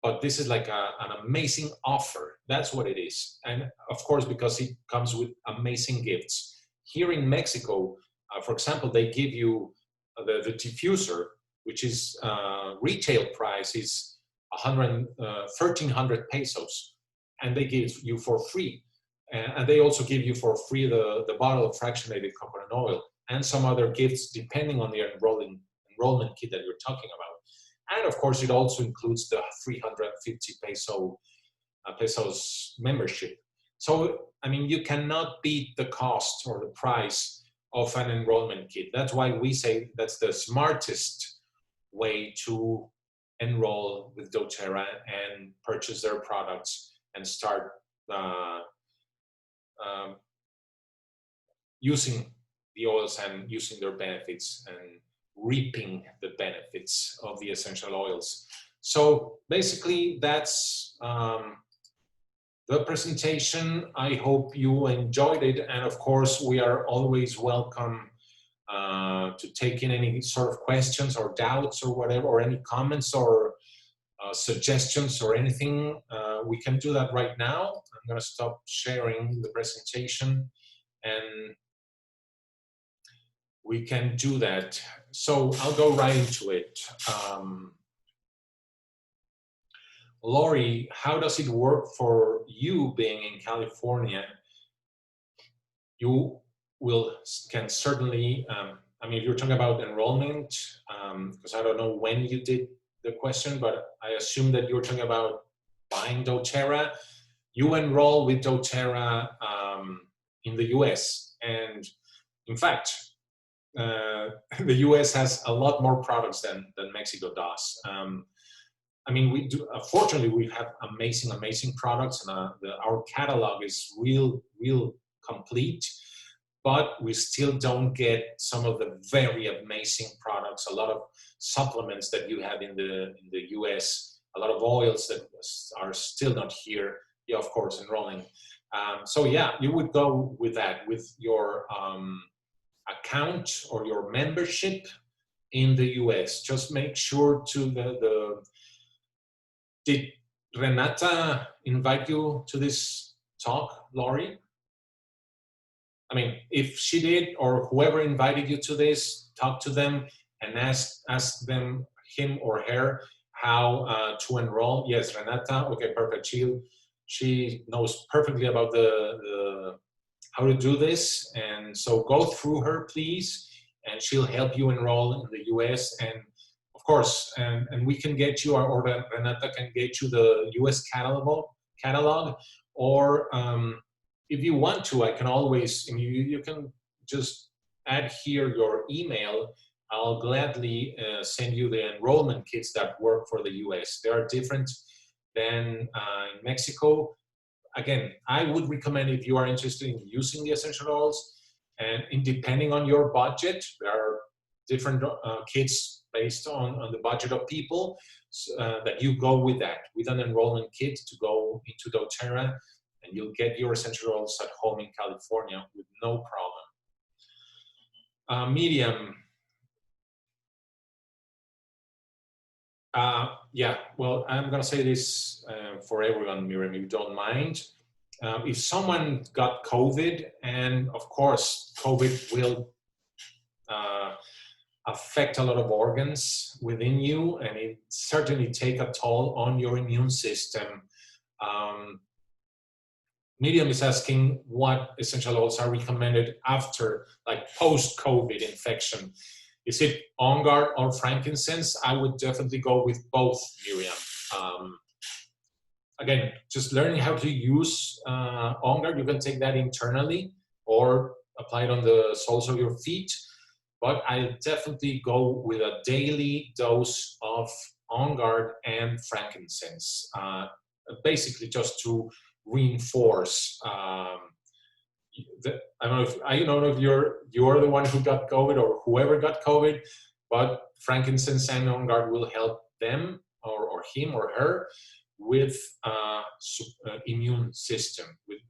S1: but this is like an amazing offer. That's what it is. And of course, because it comes with amazing gifts. Here in Mexico, for example, they give you the diffuser, which is retail price is 1,300 pesos, and they give you for free. And they also give you for free the bottle of fractionated coconut oil and some other gifts depending on the enrollment kit that you're talking about. And of course, it also includes the 350 pesos membership. So, I mean, you cannot beat the cost or the price of an enrollment kit. That's why we say that's the smartest way to enroll with doTERRA and purchase their products and start using the oils and using their benefits and reaping the benefits of the essential oils. So basically, that's the presentation. I hope you enjoyed it. And of course, we are always welcome to take in any sort of questions or doubts or whatever, or any comments or suggestions or anything, we can do that right now. I'm going to stop sharing the presentation and we can do that. So I'll go right into it. Lori, how does it work for you being in California? You can certainly, I mean, if you're talking about enrollment, because I don't know when you did the question, but I assume that you're talking about buying doTERRA. You enroll with doTERRA in the US. And in fact, the US has a lot more products than Mexico does. I mean, we do. Fortunately, we have amazing products, and our catalog is real complete. But we still don't get some of the very amazing products. A lot of supplements that you have in the US, a lot of oils that are still not here. Yeah, of course, enrolling. So yeah, you would go with that, with your account or your membership in the US. Just make sure to Did Renata invite you to this talk, Lori? I mean, if she did, or whoever invited you to this, talk to them and ask them, him or her, how to enroll. Yes, Renata. Okay, perfect. She knows perfectly about the how to do this, and so go through her, please, and she'll help you enroll in the US. And of course, and we can get you, or Renata can get you the US catalog, or if you want to, I can always, you can just add here your email. I'll gladly send you the enrollment kits that work for the US. They are different than in Mexico. Again, I would recommend, if you are interested in using the essential oils, and depending on your budget, there are different kits based on the budget of people, that you go with that, with an enrollment kit to go into doTERRA, and you'll get your essential oils at home in California with no problem. Medium. Yeah, well, I'm going to say this for everyone, Miriam, if you don't mind. If someone got COVID, and of course, COVID will affect a lot of organs within you, and it certainly take a toll on your immune system. Medium is asking what essential oils are recommended after, like post-COVID infection. Is it On Guard or frankincense? I would definitely go with both, Miriam. Again, just learning how to use On Guard. You can take that internally or apply it on the soles of your feet. But I definitely go with a daily dose of On Guard and frankincense, basically just to reinforce. I don't know if you're the one who got COVID or whoever got COVID, but frankincense and On Guard will help them or him or her with immune system, with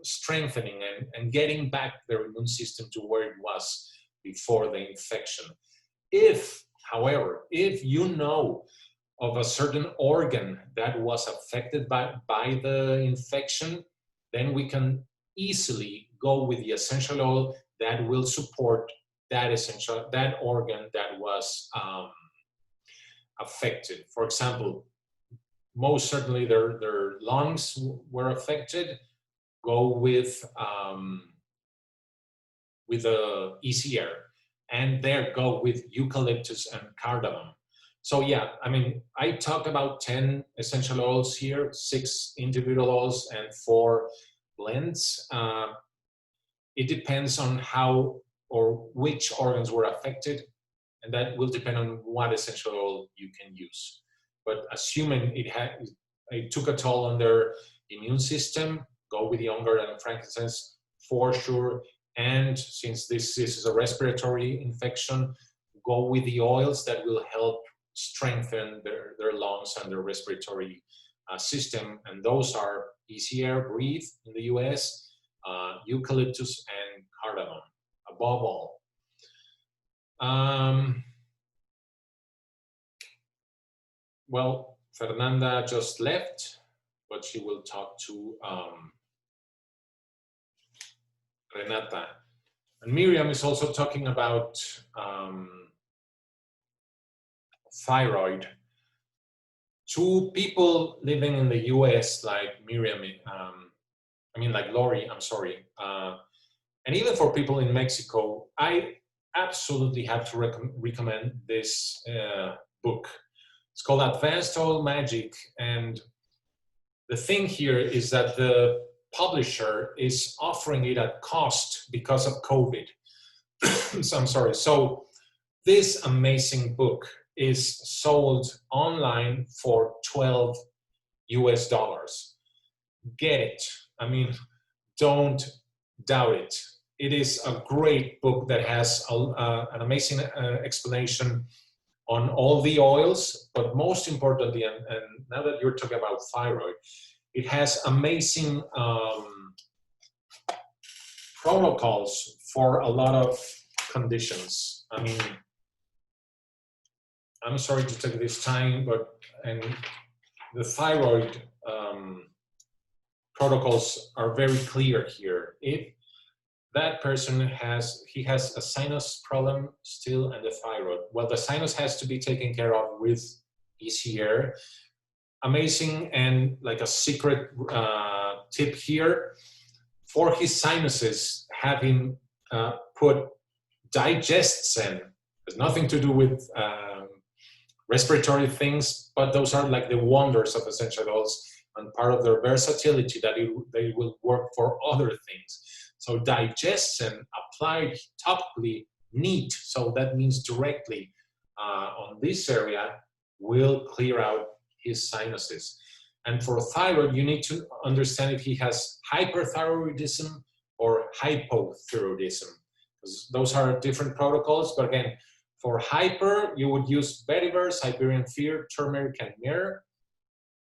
S1: strengthening and getting back their immune system to where it was before the infection. If, however, if you know of a certain organ that was affected by the infection, then we can easily go with the essential oil that will support that organ that was affected. For example, most certainly their lungs were affected. Go with the easy air, and there go with eucalyptus and cardamom. So yeah, I mean, I talk about 10 essential oils here, 6 individual oils and 4 blends. It depends on how or which organs were affected, and that will depend on what essential oil you can use. But assuming it took a toll on their immune system, go with the On Guard and frankincense for sure. And since this is a respiratory infection, go with the oils that will help strengthen their lungs and their respiratory system. And those are Easy Air Breathe in the US, eucalyptus and cardamom, above all. Well, Fernanda just left, but she will talk to Renata. And Miriam is also talking about thyroid. To people living in the US, like Miriam, like Lori, I'm sorry, and even for people in Mexico, I absolutely have to recommend this book. It's called Advanced Oil Magic, and the thing here is that the publisher is offering it at cost because of COVID. So I'm sorry. So this amazing book is sold online for $12 US. Get it. I mean, don't doubt it. It is a great book that has an amazing explanation on all the oils, but most importantly, and now that you're talking about thyroid, it has amazing protocols for a lot of conditions. I mean, I'm sorry to take this time, and the thyroid protocols are very clear here. If that person has a sinus problem still and the thyroid, well, the sinus has to be taken care of with easy air. Amazing, and like a secret tip here, for his sinuses, have him put digestion. There's nothing to do with respiratory things, but those are like the wonders of essential oils and part of their versatility that they will work for other things. So digestion applied topically, neat, so that means directly on this area, will clear out his sinuses. And for thyroid, you need to understand if he has hyperthyroidism or hypothyroidism, because those are different protocols. But again, for hyper, you would use vetiver, Siberian fir, turmeric, and myrrh,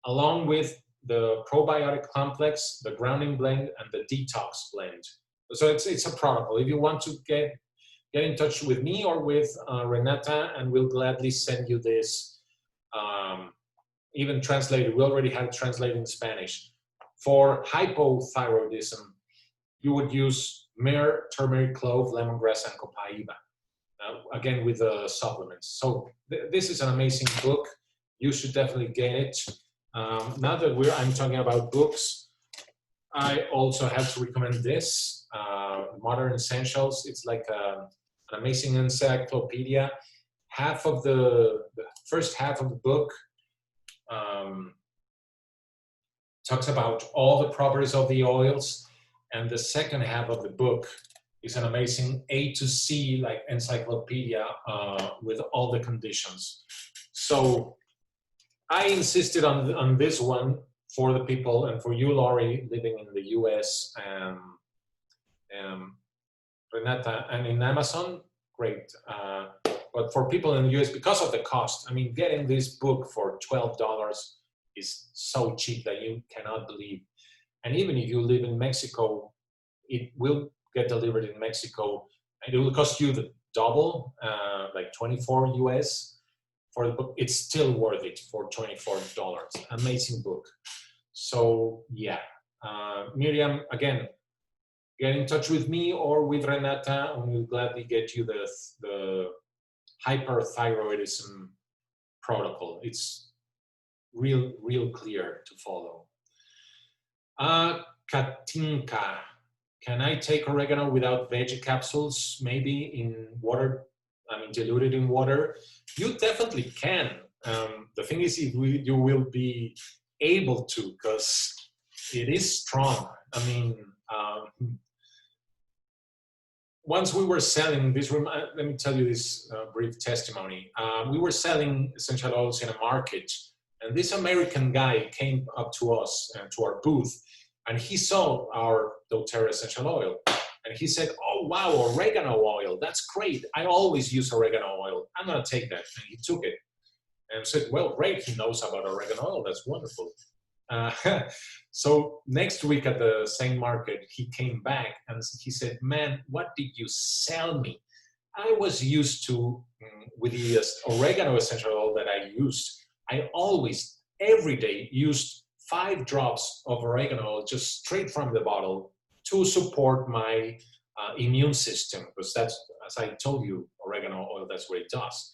S1: along with the probiotic complex, the grounding blend, and the detox blend. So it's a protocol. If you want to get in touch with me or with Renata, and we'll gladly send you this, even translated. We already have it translated in Spanish. For hypothyroidism, you would use myrrh, turmeric, clove, lemongrass, and copaiba. Again, with the supplements. So this is an amazing book. You should definitely get it. Now that I'm talking about books, I also have to recommend this, Modern Essentials. It's like an amazing encyclopedia. The first half of the book talks about all the properties of the oils, and the second half of the book is an amazing A to C like encyclopedia with all the conditions. So I insisted on this one for the people, and for you, Laurie, living in the US, Renata, and in Amazon, great. But for people in the US, because of the cost, I mean, getting this book for $12 is so cheap that you cannot believe. And even if you live in Mexico, it will get delivered in Mexico, and it will cost you the double, like 24 US for the book. It's still worth it for $24. Amazing book. So yeah, Miriam, again, get in touch with me or with Renata, and we'll gladly get you the hyperthyroidism protocol. It's real clear to follow. Katinka, can I take oregano without veggie capsules? Maybe in water, diluted in water? You definitely can. The thing is, you will be able to, because it is strong. I mean, once we were selling this room, let me tell you this brief testimony. We were selling essential oils in a market, and this American guy came up to us and to our booth, and he saw our doTERRA essential oil, and he said, "Oh wow, oregano oil, that's great. I always use oregano oil. I'm gonna take that." And he took it and said, "Well, great, he knows about oregano oil. That's wonderful." So next week at the same market, he came back and he said, "Man, what did you sell me? I was used to, with the oregano essential oil that I used, I always, every day, used 5 drops of oregano oil just straight from the bottle to support my immune system, because that's, as I told you, oregano oil, that's what it does.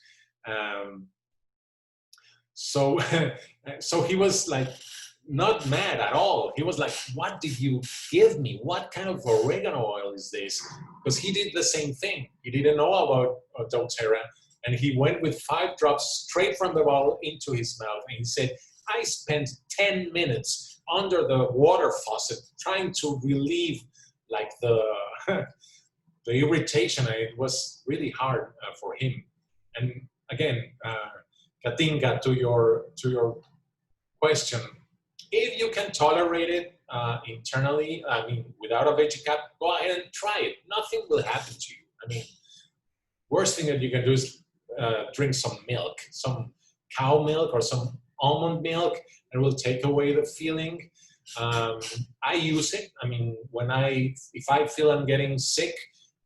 S1: So, so he was like, not mad at all. He was like, what did you give me? What kind of oregano oil is this? Because he did the same thing. He didn't know about doTERRA, and he went with 5 drops straight from the bottle into his mouth. And he said, I spent 10 minutes under the water faucet trying to relieve like the, the irritation. It was really hard for him. And again, Katinka, to your question, if you can tolerate it internally, I mean, without a veggie cap, go ahead and try it. Nothing will happen to you. I mean, worst thing that you can do is drink some milk, some cow milk or some almond milk, and it will take away the feeling. I use it. I mean, if I feel I'm getting sick,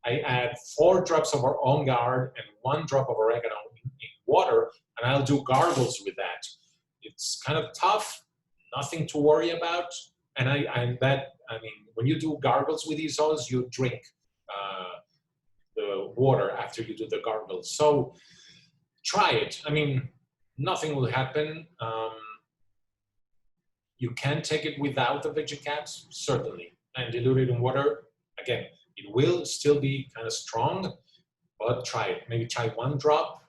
S1: I add 4 drops of On Guard and 1 drop of oregano in water, and I'll do gargles with that. It's kind of tough, nothing to worry about. And when you do gargles with these oils, you drink the water after you do the gargles. So try it. I mean, nothing will happen. You can take it without the veggie caps, certainly, and dilute it in water. Again, it will still be kind of strong, but try it. Maybe try 1 drop.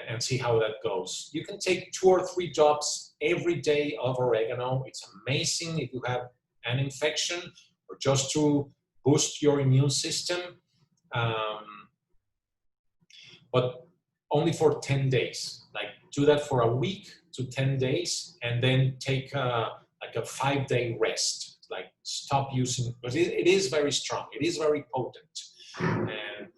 S1: And see how that goes. You can take 2 or 3 drops every day of oregano. It's amazing if you have an infection or just to boost your immune system. But only for 10 days. Like, do that for a week to 10 days and then take like a 5-day rest. Like, stop using, because it is very strong. It is very potent. And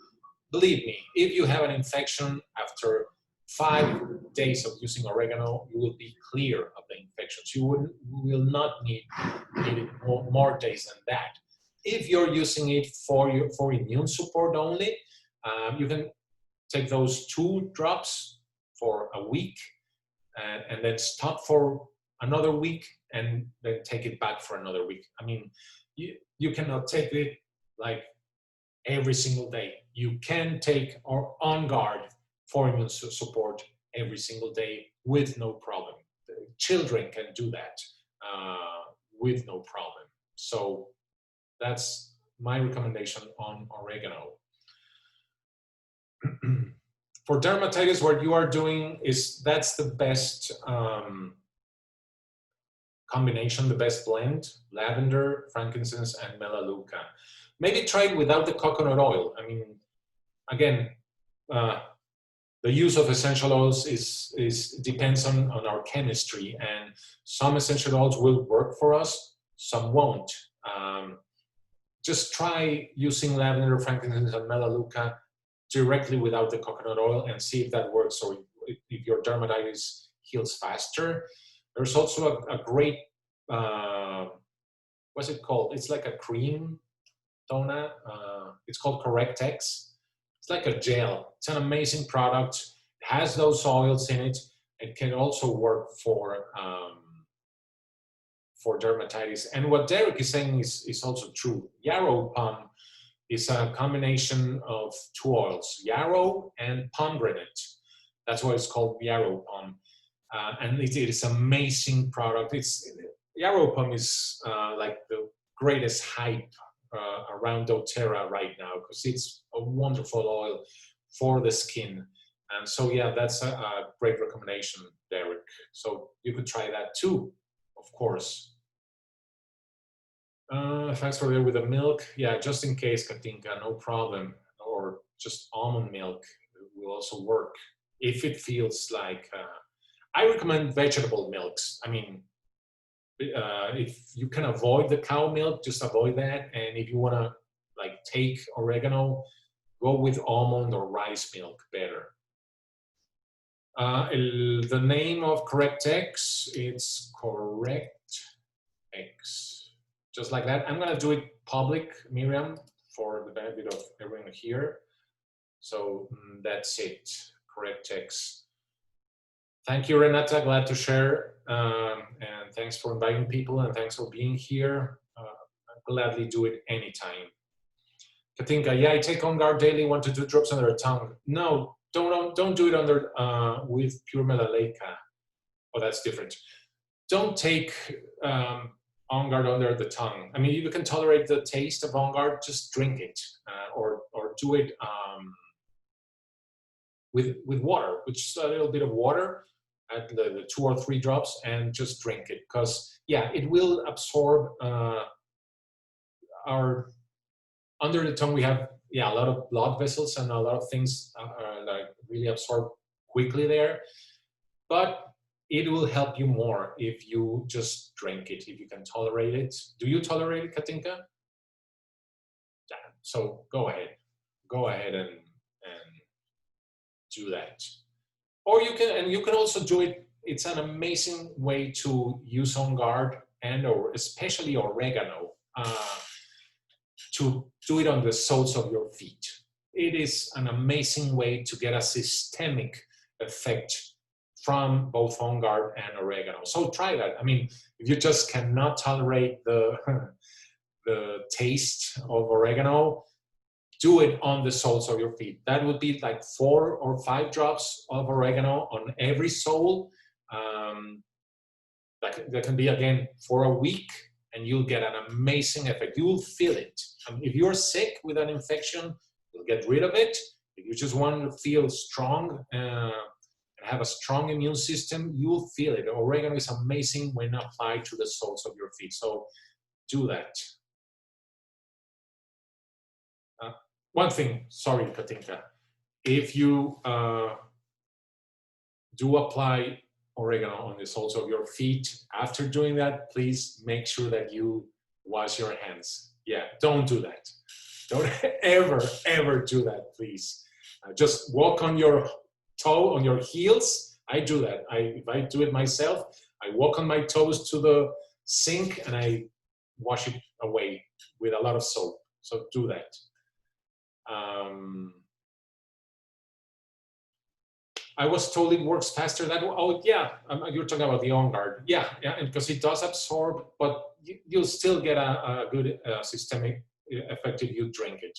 S1: believe me, if you have an infection after 5 days of using oregano, you will be clear of the infections. You will not need it more days than that. If you're using it for immune support only, you can take those 2 drops for a week and then stop for another week and then take it back for another week. I mean, you cannot take it like every single day. You can take On Guard for immune support every single day with no problem. The children can do that with no problem. So that's my recommendation on oregano. For dermatitis, what you are doing that's the best combination, the best blend: lavender, frankincense, and melaleuca. Maybe try it without the coconut oil. I mean, again, the use of essential oils depends on our chemistry, and some essential oils will work for us, some won't. Just try using lavender, frankincense, and melaleuca directly without the coconut oil and see if that works, or if your dermatitis heals faster. There's also a great, what's it called? It's like a cream, Donna. It's called Correctex. It's like a gel. It's an amazing product. It has those oils in it. It can also work for dermatitis. And what Derek is saying is also true. Yarrow pom is a combination of 2 oils, yarrow and pomegranate. That's why it's called yarrow pom. And it is an amazing product. Yarrow pom is like the greatest hype around doTERRA right now, because it's a wonderful oil for the skin. And so, yeah, that's a great recommendation, Derek. So you could try that too, of course. Thanks for that with the milk. Yeah, just in case, Katinka, no problem. Or just almond milk will also work if it feels like. I recommend vegetable milks. I mean, if you can avoid the cow milk, just avoid that. And if you want to like take oregano, go with almond or rice milk better. The name of Correctex, it's Correctex. Just like that. I'm going to do it public, Miriam, for the benefit of everyone here. So that's it. Correct text. Thank you, Renata. Glad to share. And thanks for inviting people, and thanks for being here. I'll gladly do it anytime. Katinka, yeah, I take On Guard daily, 1 to 2 drops under the tongue. No, don't do it under with pure melaleuca. Oh, that's different. Don't take On Guard under the tongue. I mean, you can tolerate the taste of On Guard, just drink it, or do it with water, with just a little bit of water, at the 2 or 3 drops, and just drink it. Because yeah, it will absorb our under the tongue. We have a lot of blood vessels, and a lot of things are like really absorb quickly there. But it will help you more if you just drink it, if you can tolerate it. Do you tolerate it, Katinka? Yeah. So go ahead and do that. Or you can also do it. It's an amazing way to use On Guard or especially oregano to do it on the soles of your feet. It is an amazing way to get a systemic effect from both On Guard and oregano. So try that. I mean, if you just cannot tolerate the taste of oregano, do it on the soles of your feet. That would be like 4 or 5 drops of oregano on every sole. That can be, again, for a week, and you'll get an amazing effect. You will feel it. If you're sick with an infection, you'll get rid of it. If you just want to feel strong and have a strong immune system, you'll feel it. Oregano is amazing when applied to the soles of your feet. So do that. One thing, sorry, Katinka. If you do apply oregano on the soles of your feet, after doing that, please make sure that you wash your hands. Yeah, don't do that. Don't ever do that, please. Just walk on your toe, on your heels. I do that. If I do it myself, I walk on my toes to the sink and I wash it away with a lot of soap. So do that. I was told it works faster. You're talking about the On Guard. Yeah, and because it does absorb, but you'll still get a good systemic effect if you drink it.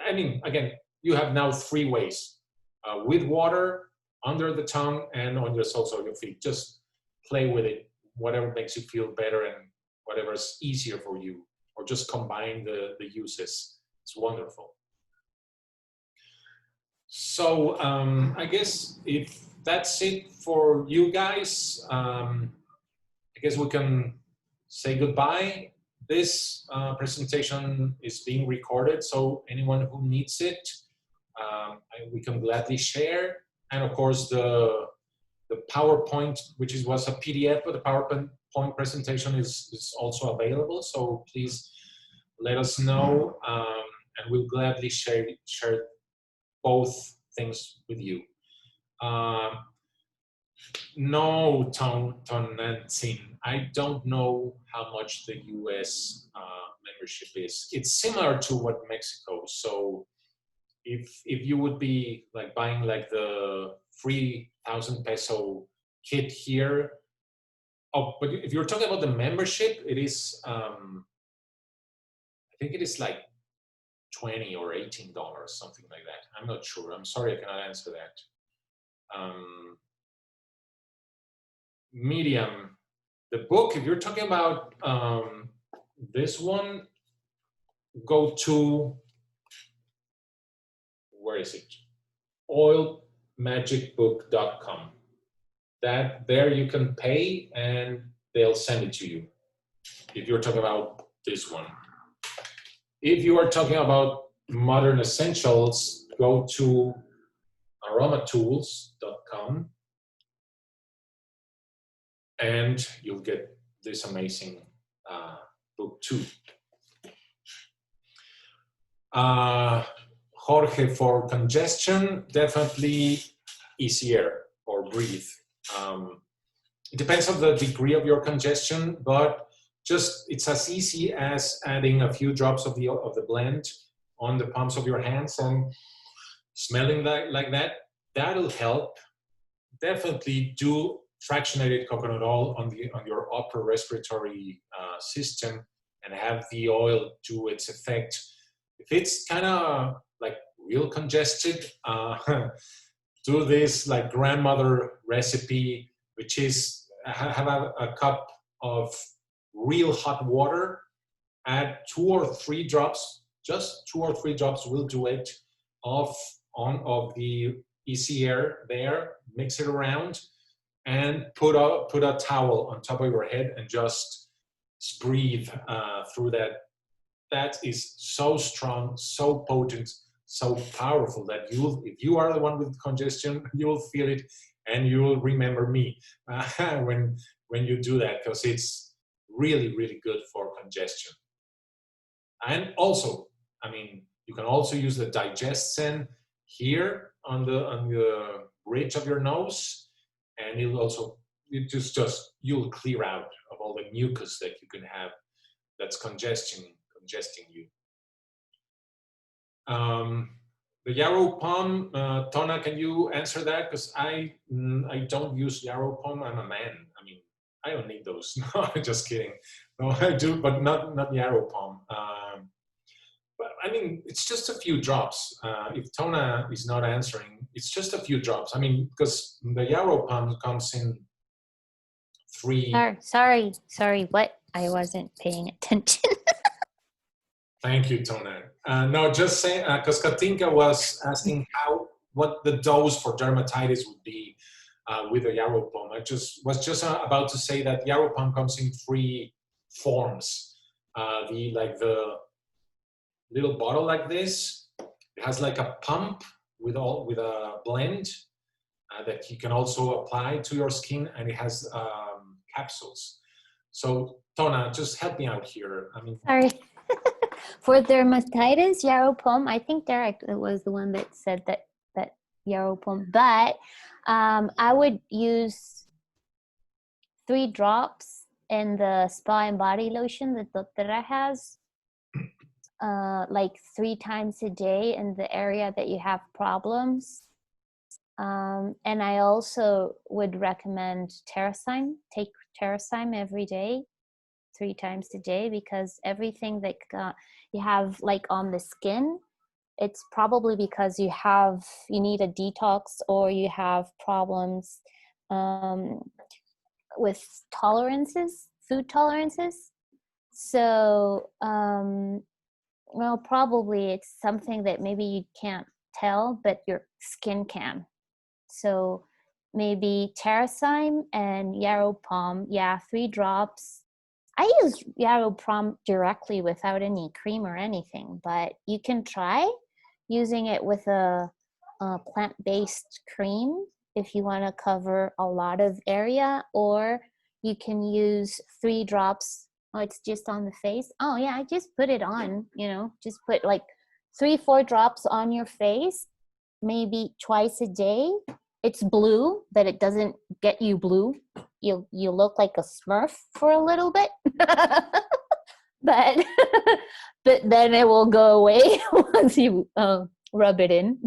S1: I mean, again, you have now 3 ways: with water, under the tongue, and on the soles of your feet. Just play with it, whatever makes you feel better and whatever's easier for you, or just combine the uses. It's wonderful. So I guess if that's it for you guys, I guess we can say goodbye. This presentation is being recorded, so anyone who needs it, we can gladly share. And of course, the PowerPoint, which was a PDF, but the PowerPoint presentation is also available. So please let us know, and we'll gladly share both things with you. No, Tonantzin, I don't know how much the US membership is. It's similar to what Mexico. So if you would be like buying like the 3,000 peso kit here, but if you're talking about the membership, it is, I think it is like $20 or $18, something like that. I'm not sure. I'm sorry, I cannot answer that. Medium, the book, if you're talking about this one, go to, where is it? oilmagicbook.com. There you can pay and they'll send it to you. If you're talking about this one. If you are talking about modern essentials, go to aromatools.com and you'll get this amazing book too. Jorge, for congestion, definitely easier or breathe. It depends on the degree of your congestion, but it's as easy as adding a few drops of the blend on the palms of your hands and smelling like that, that'll help. Definitely do fractionated coconut oil on your upper respiratory system and have the oil do its effect. If it's kind of like real congested, do this like grandmother recipe, which is have a cup of real hot water, add 2 or 3 drops, just 2 or 3 drops will do it, of the easy air there, mix it around, and put a towel on top of your head and just breathe through that. That is so strong, so potent, so powerful that if you are the one with congestion, you will feel it and you will remember me when you do that, because it's really, really good for congestion. And also, I mean, you can also use the digestion here on the bridge of your nose, and you'll clear out of all the mucus that you can have that's congesting you. The yarrow pom, Tona, can you answer that? Because I don't use yarrow pom. I'm a man. I mean, I don't need those. No, I'm just kidding. No, I do, but not yarrow pom. But I mean, it's just a few drops. If Tona is not answering, it's just a few drops. I mean, because the yarrow pom comes in 3.
S3: Sorry. What? I wasn't paying attention.
S1: Thank you, Tona. No, just saying, because Katinka was asking what the dose for dermatitis would be with the yarrow pom. I was just about to say that yarrow pom comes in 3 forms. The little bottle like this, it has like a pump with a blend that you can also apply to your skin, and it has capsules. So Tona, just help me out here. I mean,
S3: Sorry. For dermatitis, yarrow pom, I think Derek was the one that said that yarrow pom, but I would use 3 drops in the spa and body lotion that Doctora has, like 3 times a day in the area that you have problems. And I also would recommend Terrazyme. Take Terrazyme every day, 3 times a day, because everything that you have like on the skin, it's probably because you need a detox, or you have problems with food tolerances. So well, probably it's something that maybe you can't tell, but your skin can. So maybe Terrazyme and yarrow pom, 3 drops. I use yarrow pom directly without any cream or anything, but you can try using it with a plant-based cream if you want to cover a lot of area, or you can use 3 drops. Oh, it's just on the face. Oh yeah, I just put it on, just put like 3-4 drops on your face, maybe twice a day. It's blue, but it doesn't get you blue. You look like a Smurf for a little bit, but then it will go away once you rub it in.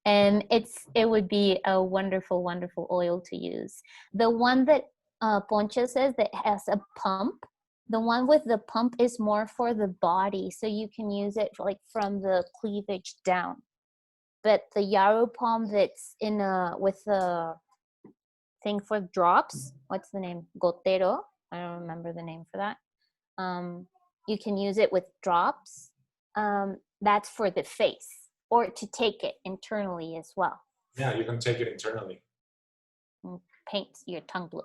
S3: And it would be a wonderful, wonderful oil to use. The one that Poncho says that has a pump, the one with the pump is more for the body, so you can use it like from the cleavage down. But the yarrow pom that's with a thing for drops, what's the name? Gotero. I don't remember the name for that. You can use it with drops. That's for the face, or to take it internally as well.
S1: Yeah, you can take it internally.
S3: Paint your tongue blue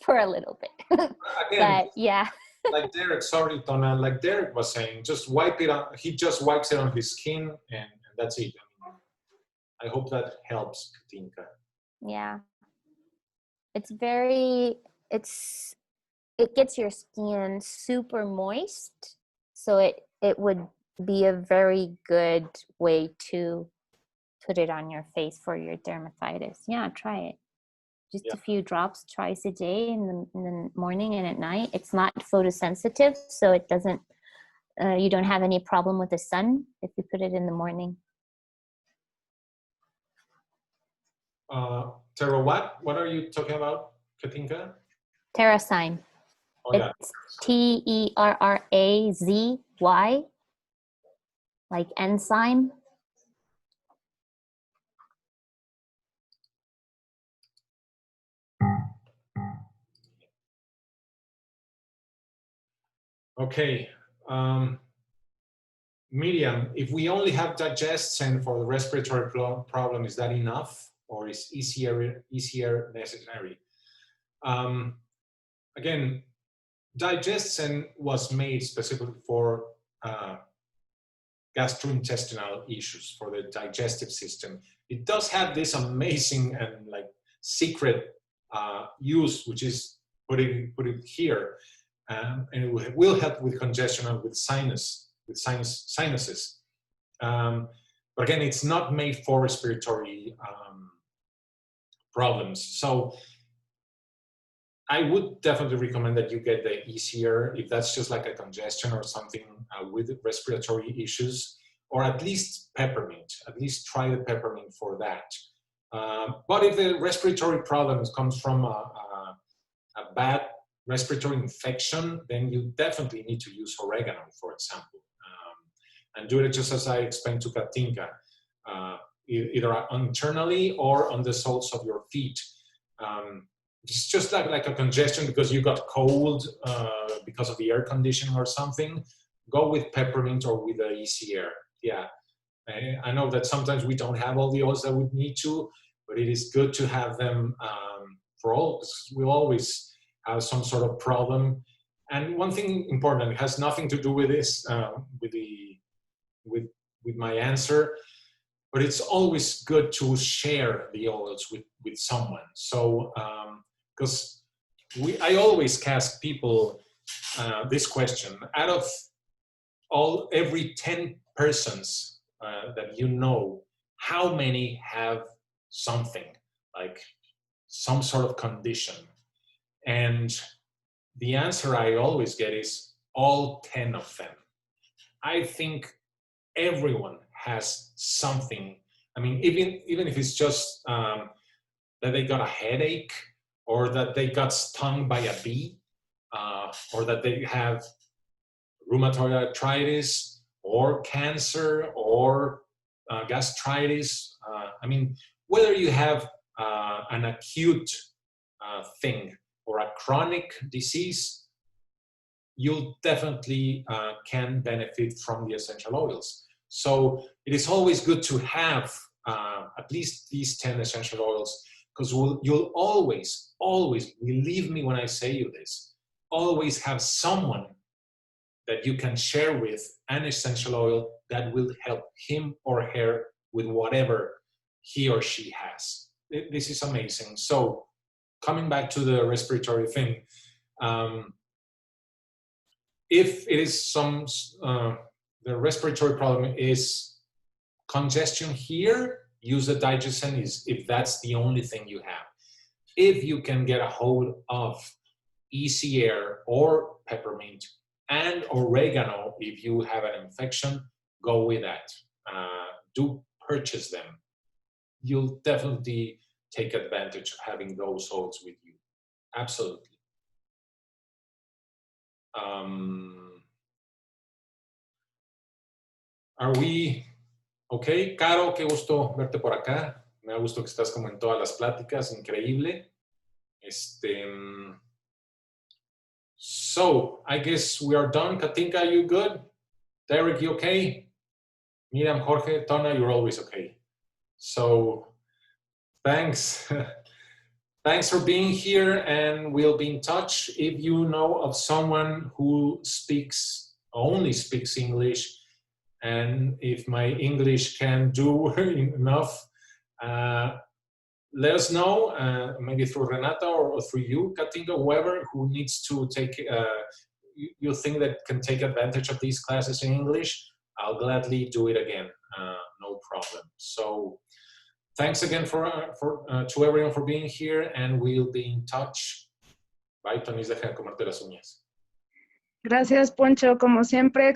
S3: for a little bit.
S1: Again,
S3: but yeah.
S1: Like Derek, sorry, Tona, like Derek was saying, just wipe it on. He just wipes it on his skin, and that's it. I hope that helps, Katinka.
S3: Yeah. It gets your skin super moist, so it would be a very good way to put it on your face for your dermatitis. Yeah, try it. Just a few drops twice a day in the morning and at night. It's not photosensitive, so it doesn't you don't have any problem with the sun if you put it in the morning.
S1: Tara, what are you talking about, Katinka?
S3: Terrazine.
S1: Oh, yeah.
S3: It's Terrazy, like enzyme.
S1: Okay. Miriam, if we only have digestion for the respiratory problem, is that enough, or is easier necessary? Again, digestion was made specifically for gastrointestinal issues, for the digestive system. It does have this amazing and like secret use, which is put it here, and it will help with congestion and with sinuses. But again, it's not made for respiratory problems. So I would definitely recommend that you get the easier, if that's just like a congestion or something with respiratory issues, or at least peppermint. At least try the peppermint for that. But if the respiratory problem comes from a bad respiratory infection, then you definitely need to use oregano, for example. And do it just as I explained to Katinka, either internally or on the soles of your feet. It's just like a congestion because you got cold because of the air conditioning or something. Go with peppermint or with the easy air. Yeah, I know that sometimes we don't have all the oils that we need to, but it is good to have them for all, because we always have some sort of problem. And one thing important, it has nothing to do with this, with my answer, but it's always good to share the oils with someone. So, because I always ask people this question: out of every 10 persons that you know, how many have something like some sort of condition? And the answer I always get is all 10 of them. I think everyone has something. I mean, even if it's just that they got a headache, or that they got stung by a bee, or that they have rheumatoid arthritis, or cancer, or gastritis. I mean, whether you have an acute thing or a chronic disease, you'll definitely can benefit from the essential oils. So it is always good to have at least these 10 essential oils, because you'll always, believe me when I say you this, always have someone that you can share with an essential oil that will help him or her with whatever he or she has. This is amazing. So coming back to the respiratory thing, if it is the respiratory problem is congestion here, use the digestion if that's the only thing you have. If you can get a hold of easy air or peppermint and oregano, if you have an infection, go with that. Do purchase them. You'll definitely take advantage of having those oils with you. Absolutely. Are we okay? Caro, qué gusto verte por acá. Me da gusto que estás como en todas las pláticas. Increíble. So, I guess we are done. Katinka, you good? Derek, you okay? Miriam, Jorge, Tona, you're always okay. So, thanks. Thanks for being here, and we'll be in touch. If you know of someone who only speaks English, and if my English can do enough, let us know, maybe through Renata or through you, Katinka, whoever who needs to take, you think that can take advantage of these classes in English. I'll gladly do it again, no problem. So thanks again to everyone for being here, and we'll be in touch. Bye, Tonis, deja de comerte las uñas.
S4: Gracias, Poncho, como siempre.